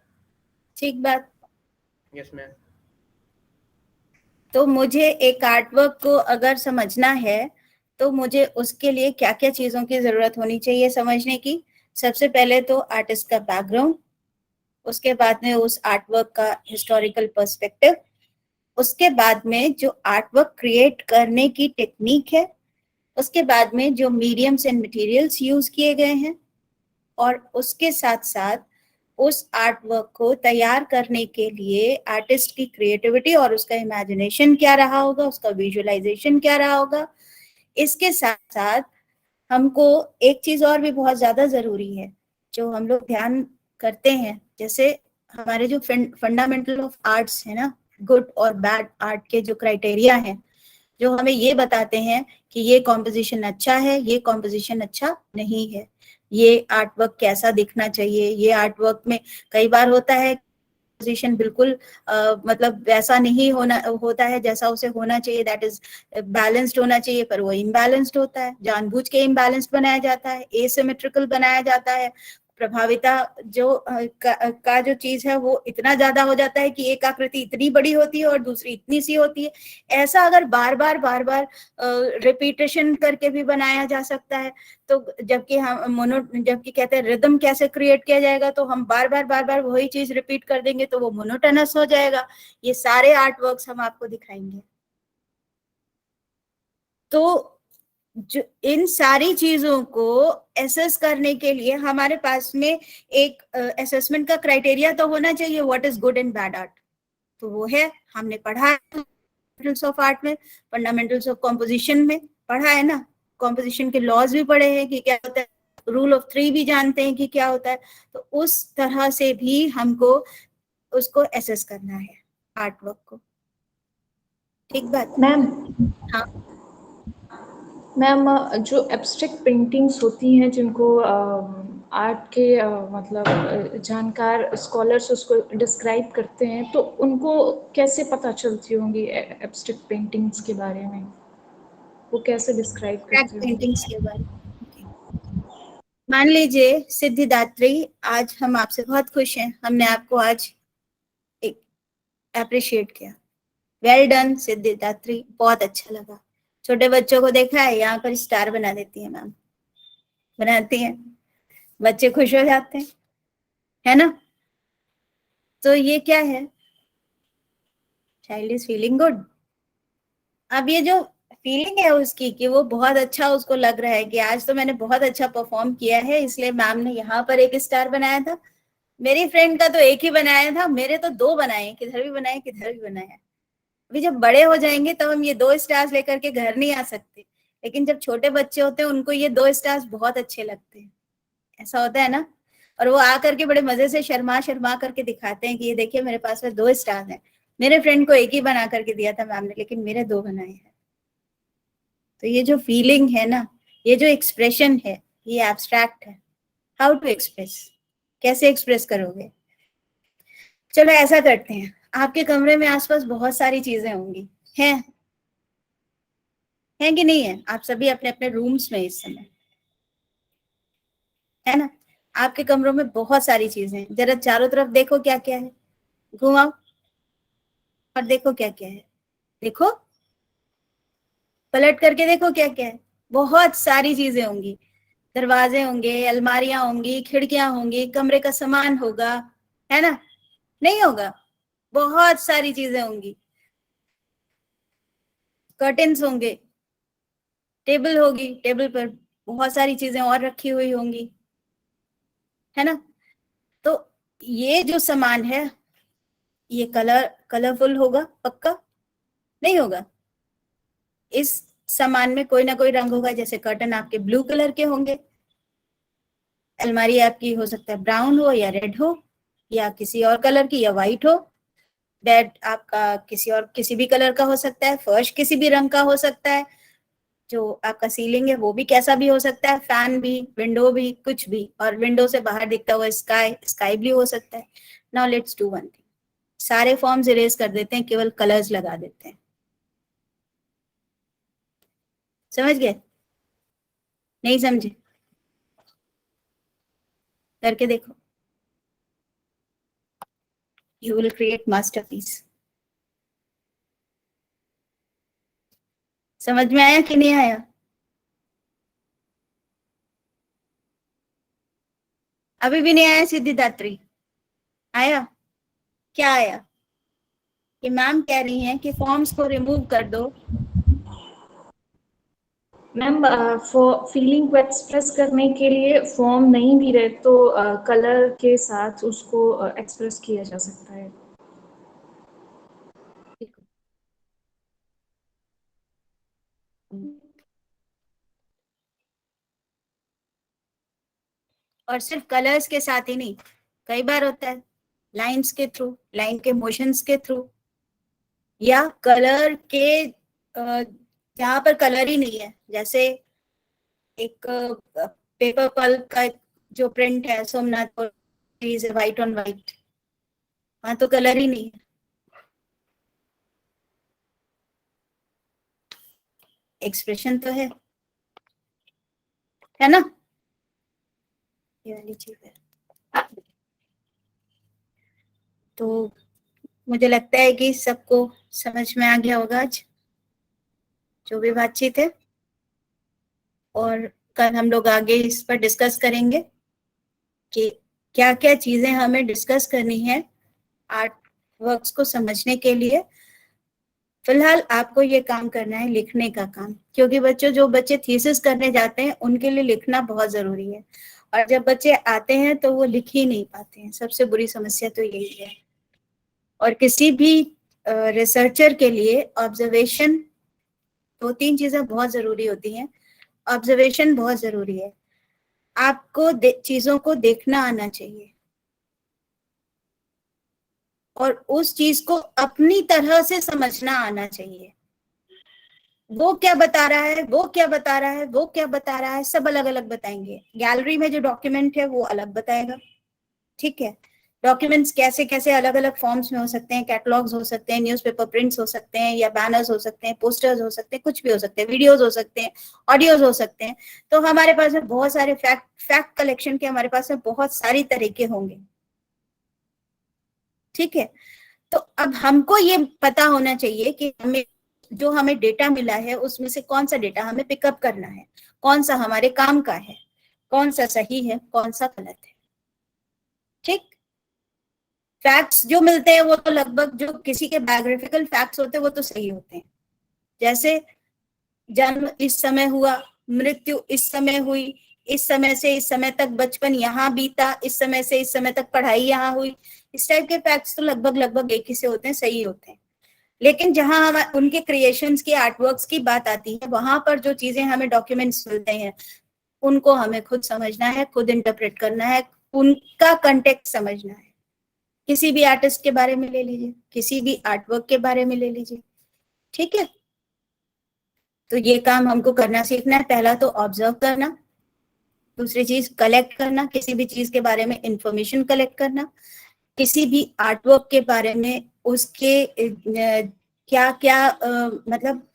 Speaker 1: ठीक बात।
Speaker 5: Yes ma'am.
Speaker 1: तो मुझे एक आर्ट वर्क को अगर समझना है तो मुझे उसके लिए क्या क्या चीजों की जरूरत होनी चाहिए समझने की। सबसे पहले तो आर्टिस्ट का बैकग्राउंड, उसके बाद में उस आर्ट वर्क का हिस्टोरिकल पर्सपेक्टिव, उसके बाद में जो आर्ट वर्क क्रिएट करने की टेक्निक है, उसके बाद में जो मीडियम्स एंड मटेरियल्स यूज किए गए हैं, और उसके साथ साथ उस आर्ट वर्क को तैयार करने के लिए आर्टिस्ट की क्रिएटिविटी और उसका इमेजिनेशन क्या रहा होगा, उसका विजुअलाइजेशन क्या रहा होगा। इसके साथ साथ हमको एक चीज और भी बहुत ज्यादा जरूरी है जो हम लोग ध्यान करते हैं, जैसे हमारे जो फंडामेंटल ऑफ आर्ट्स है ना, गुड और बैड आर्ट के जो क्राइटेरिया हैं, जो हमें ये बताते हैं कि ये कॉम्पोजिशन अच्छा है, ये कॉम्पोजिशन अच्छा नहीं है, ये आर्ट वर्क कैसा दिखना चाहिए। ये आर्ट वर्क में कई बार होता है कॉम्पोजिशन बिल्कुल मतलब वैसा नहीं होता है जैसा उसे होना चाहिए, दैट इज बैलेंस्ड होना चाहिए, पर वो इम्बैलेंस्ड होता है, जानबूझ के इम्बैलेंस्ड बनाया जाता है, एसिमेट्रिकल बनाया जाता है, प्रभाविता जो का जो चीज है वो इतना ज्यादा हो जाता है कि एक आकृति इतनी बड़ी होती है और दूसरी इतनी सी होती है। ऐसा अगर बार बार रिपीटेशन करके भी बनाया जा सकता है, तो जबकि कहते हैं रिदम कैसे क्रिएट किया जाएगा, तो हम बार बार वही चीज रिपीट कर देंगे तो वो मोनोटोनस हो जाएगा। ये सारे आर्ट वर्क्स हम आपको दिखाएंगे। तो जो इन सारी चीजों को एसेस करने के लिए हमारे पास में एक असेसमेंट का क्राइटेरिया तो होना चाहिए, what is good and bad art. तो वो है, हमने पढ़ा है फंडामेंटल्स ऑफ आर्ट में, फंडामेंटल्स ऑफ कॉम्पोजिशन में पढ़ा है ना, कॉम्पोजिशन के लॉज भी पढ़े हैं कि क्या होता है, रूल ऑफ थ्री भी जानते हैं कि क्या होता है। तो उस तरह से भी हमको उसको एसेस करना है आर्ट वर्क को। ठीक बात
Speaker 7: मैम।
Speaker 1: हाँ
Speaker 7: मैम, जो एब्स्ट्रैक्ट पेंटिंग्स होती हैं जिनको आर्ट के मतलब जानकार स्कॉलर्स उसको डिस्क्राइब करते हैं, तो उनको कैसे पता चलती होंगी एब्स्ट्रैक्ट पेंटिंग्स के बारे में? वो कैसे डिस्क्राइब करते होंगे?
Speaker 1: पेंटिंग्स के बारे में मान लीजिए सिद्धिदात्री, आज हम आपसे बहुत खुश हैं, हमने आपको आज एक अप्रिशिएट किया, वेल डन सिद्धिदात्री, बहुत अच्छा लगा। छोटे बच्चों को देखा है यहाँ पर स्टार बना देती है मैम, बनाती हैं, बच्चे खुश हो जाते हैं, है ना। तो ये क्या है, चाइल्ड इज फीलिंग गुड। अब ये जो फीलिंग है उसकी कि वो बहुत अच्छा उसको लग रहा है कि आज तो मैंने बहुत अच्छा परफॉर्म किया है, इसलिए मैम ने यहाँ पर एक स्टार बनाया था, मेरी फ्रेंड का तो एक ही बनाया था, मेरे तो दो बनाए, किधर भी बनाए किधर भी बनाया। अभी जब बड़े हो जाएंगे तो हम ये 2 स्टार्स लेकर के घर नहीं आ सकते, लेकिन जब छोटे बच्चे होते हैं उनको ये 2 स्टार्स बहुत अच्छे लगते हैं, ऐसा होता है ना। और वो आकर के बड़े मजे से शर्मा शर्मा करके दिखाते हैं कि ये देखिए मेरे पास में 2 स्टार्स हैं, मेरे फ्रेंड को एक ही बना करके दिया था मैम ने, लेकिन मेरे 2 बनाए हैं। तो ये जो फीलिंग है ना, ये जो एक्सप्रेशन है, ये एब्स्ट्रैक्ट है। हाउ टू एक्सप्रेस, कैसे एक्सप्रेस करोगे। चलो ऐसा करते हैं, आपके कमरे में आसपास बहुत सारी चीजें होंगी, हैं कि नहीं है, आप सभी अपने अपने रूम्स में इस समय, है ना। आपके कमरों में बहुत सारी चीजें हैं, जरा चारों तरफ देखो क्या क्या है, घुमाओ और देखो क्या क्या है, देखो पलट करके देखो क्या क्या है। बहुत सारी चीजें होंगी, दरवाजे होंगे, अलमारियां होंगी, खिड़कियां होंगी, कमरे का सामान होगा, है ना, नहीं होगा, बहुत सारी चीजें होंगी, कर्टेन्स होंगे, टेबल होगी, टेबल पर बहुत सारी चीजें और रखी हुई होंगी, है ना। तो ये जो सामान है ये कलरफुल होगा, पक्का नहीं होगा। इस सामान में कोई ना कोई रंग होगा, जैसे कर्टन आपके ब्लू कलर के होंगे, अलमारी आपकी हो सकता है ब्राउन हो या रेड हो या किसी और कलर की या व्हाइट हो, बेड आपका किसी भी कलर का हो सकता है, फर्श किसी भी रंग का हो सकता है, जो आपका सीलिंग है वो भी कैसा भी हो सकता है, फैन भी, विंडो भी, कुछ भी, और विंडो से बाहर दिखता हुआ स्काई ब्लू हो सकता है। Now let's do one thing, सारे फॉर्म्स इरेज कर देते हैं, केवल कलर्स लगा देते हैं। समझ गए, नहीं समझे, करके देखो, यू विल क्रिएट मास्टरपीस। समझ में आया कि नहीं आया। अभी भी नहीं आया सिद्धिदात्री, आया, क्या आया कि मैम कह रही हैं कि फॉर्म्स को रिमूव कर दो।
Speaker 7: मैम, फीलिंग को एक्सप्रेस करने के लिए फॉर्म नहीं भी रहे तो कलर के साथ उसको एक्सप्रेस किया जा सकता है।
Speaker 1: और सिर्फ कलर्स के साथ ही नहीं, कई बार होता है लाइंस के थ्रू, लाइन के मोशंस के थ्रू, या कलर के जहां पर कलर ही नहीं है, जैसे एक पेपर पल्प का जो प्रिंट है सोमनाथ व्हाइट ऑन व्हाइट, वहां तो कलर ही नहीं है, एक्सप्रेशन तो है ना, ये वाली चीज है। तो मुझे लगता है कि सबको समझ में आ गया होगा आज जो भी बातचीत है, और कल हम लोग आगे इस पर डिस्कस करेंगे कि क्या क्या चीजें हमें डिस्कस करनी है आर्ट वर्क्स को समझने के लिए। फिलहाल आपको ये काम करना है, लिखने का काम, क्योंकि जो बच्चे थीसिस करने जाते हैं उनके लिए लिखना बहुत जरूरी है, और जब बच्चे आते हैं तो वो लिख ही नहीं पाते हैं। सबसे बुरी समस्या तो यही है। और किसी भी रिसर्चर के लिए ऑब्जर्वेशन, 2-3 चीजें बहुत जरूरी होती हैं। ऑब्जर्वेशन बहुत जरूरी है। आपको चीजों को देखना आना चाहिए और उस चीज को अपनी तरह से समझना आना चाहिए। वो क्या बता रहा है, वो क्या बता रहा है, वो क्या बता रहा है, सब अलग अलग बताएंगे। गैलरी में जो डॉक्यूमेंट है वो अलग बताएगा, ठीक है। डॉक्यूमेंट्स कैसे कैसे अलग अलग फॉर्म्स में हो सकते हैं, कैटलॉग्स हो सकते हैं, न्यूज़पेपर प्रिंट्स हो सकते हैं, या बैनर्स हो सकते हैं, पोस्टर्स हो सकते हैं, कुछ भी हो सकते हैं, वीडियोस हो सकते हैं, ऑडियोज हो सकते हैं। तो हमारे पास में बहुत सारे फैक्ट कलेक्शन के हमारे पास में बहुत सारी तरीके होंगे, ठीक है। तो अब हमको ये पता होना चाहिए कि हमें डेटा मिला है उसमें से कौन सा डेटा हमें पिकअप करना है, कौन सा हमारे काम का है, कौन सा सही है, कौन सा गलत है, ठीक। फैक्ट्स जो मिलते हैं वो तो लगभग, जो किसी के बायोग्राफिकल फैक्ट्स होते हैं वो तो सही होते हैं। जैसे जन्म इस समय हुआ, मृत्यु इस समय हुई, इस समय से इस समय तक बचपन यहाँ बीता, इस समय से इस समय तक पढ़ाई यहाँ हुई, इस टाइप के फैक्ट्स तो लगभग एक ही से होते हैं, सही होते हैं। लेकिन जहां हम उनके क्रिएशंस की, आर्टवर्क्स की बात आती है, वहां पर जो चीजें हमें डॉक्यूमेंट्स मिलते हैं उनको हमें खुद समझना है, खुद इंटरप्रेट करना है, उनका कंटेक्स्ट समझना है। किसी भी आर्टिस्ट के बारे में ले लीजिए, किसी भी आर्टवर्क के बारे में ले लीजिए, ठीक है। तो ये काम हमको करना सीखना है। पहला तो ऑब्जर्व करना, दूसरी चीज कलेक्ट करना, किसी भी चीज के बारे में इंफॉर्मेशन कलेक्ट करना, किसी भी आर्टवर्क के बारे में उसके क्या क्या मतलब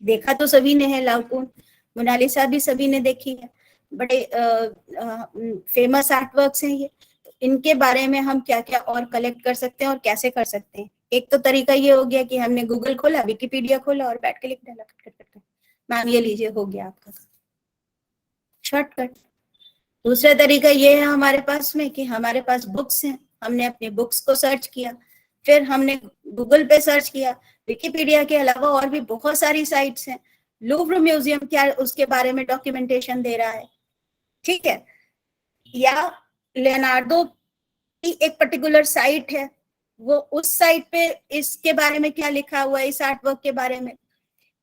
Speaker 1: देखा तो सभी ने है, लाओटून, मोनालिसा भी सभी ने देखी है, बड़े फेमस आर्टवर्क्स हैं ये। तो इनके बारे में हम क्या क्या और कलेक्ट कर सकते हैं और कैसे कर सकते हैं। एक तो तरीका ये हो गया कि हमने गूगल खोला, विकिपीडिया खोला और बैठ के लिख डाला, मैम ये लीजिए, हो गया आपका शॉर्टकट। दूसरा तरीका ये है हमारे पास में कि हमारे पास बुक्स हैं, हमने अपने बुक्स को सर्च किया, फिर हमने गूगल पे सर्च किया। विकिपीडिया के अलावा और भी बहुत सारी साइट्स हैं। लूव्र म्यूजियम क्या उसके बारे में डॉक्यूमेंटेशन दे रहा है, ठीक है। या लियोनार्डो की एक पर्टिकुलर साइट है, वो उस साइट पे इसके बारे में क्या लिखा हुआ है, इस आर्टवर्क के बारे में।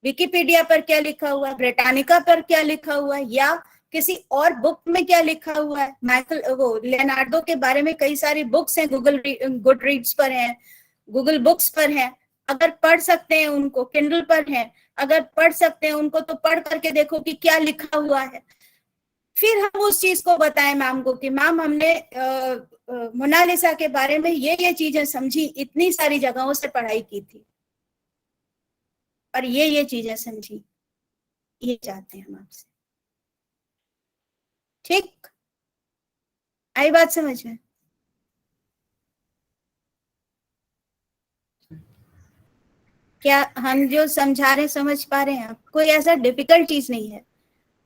Speaker 1: विकिपीडिया पर क्या लिखा हुआ है, ब्रिटानिका पर क्या लिखा हुआ है, या किसी और बुक में क्या लिखा हुआ है। लियोनार्डो के बारे में कई सारी बुक्स हैं, गुड रीड्स पर हैं, गूगल बुक्स पर हैं। अगर पढ़ सकते हैं उनको, किंडल पर हैं, अगर पढ़ सकते हैं उनको, तो पढ़ करके देखो कि क्या लिखा हुआ है। फिर हम उस चीज को बताएं मैम को कि मैम हमने मोनालिसा के बारे में ये चीजें समझी, इतनी सारी जगहों से पढ़ाई की थी और ये चीजें समझी, ये चाहते हैं हम आपसे, ठीक। आई बात समझ में? क्या हम जो समझा रहे हैं समझ पा रहे हैं? कोई ऐसा डिफिकल्ट चीज नहीं है।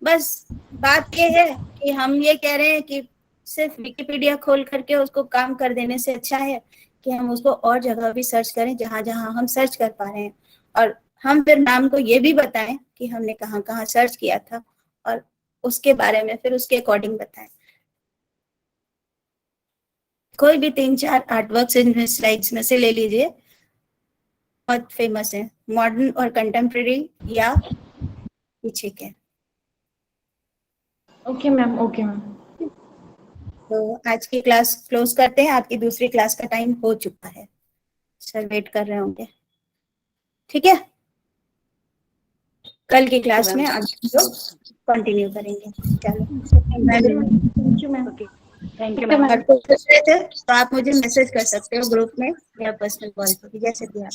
Speaker 1: बस बात ये है कि हम ये कह रहे हैं कि सिर्फ विकिपीडिया खोल करके उसको काम कर देने से अच्छा है कि हम उसको और जगह भी सर्च करें जहां जहां हम सर्च कर पा रहे हैं, और हम फिर मैम को ये भी बताएं कि हमने कहाँ कहाँ सर्च किया था और उसके बारे में फिर उसके अकॉर्डिंग बताएं। कोई भी 3-4 आर्टवर्क्स इन स्लाइड्स में से ले लीजिए, बहुत फेमस है, मॉडर्न और कंटेम्प्रेरी या पीछे के।
Speaker 7: Okay ma'am, okay ma'am.
Speaker 1: तो आज की क्लास क्लोज करते हैं, आपकी दूसरी क्लास का टाइम हो चुका है, सर वेट कर रहे होंगे, ठीक है। कल की क्लास में आप लोग कंटिन्यू करेंगे। चलो,
Speaker 7: thank you ma'am.
Speaker 6: Thank you ma'am.
Speaker 1: अगर कुछ पूछ रहे थे तो आप मुझे मैसेज कर सकते हो ग्रुप में या पर्सनल कॉल पर, जैसे भी आप।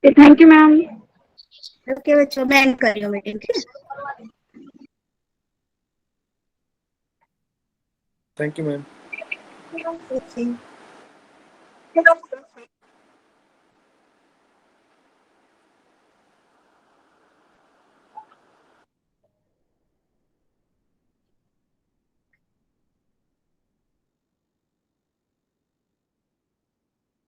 Speaker 6: Thank you ma'am.
Speaker 1: ओके बच्चों, मैं एंड कर रही हूँ मीटिंग, ठीक है।
Speaker 8: Thank you ma'am.
Speaker 1: ओके।
Speaker 9: क्या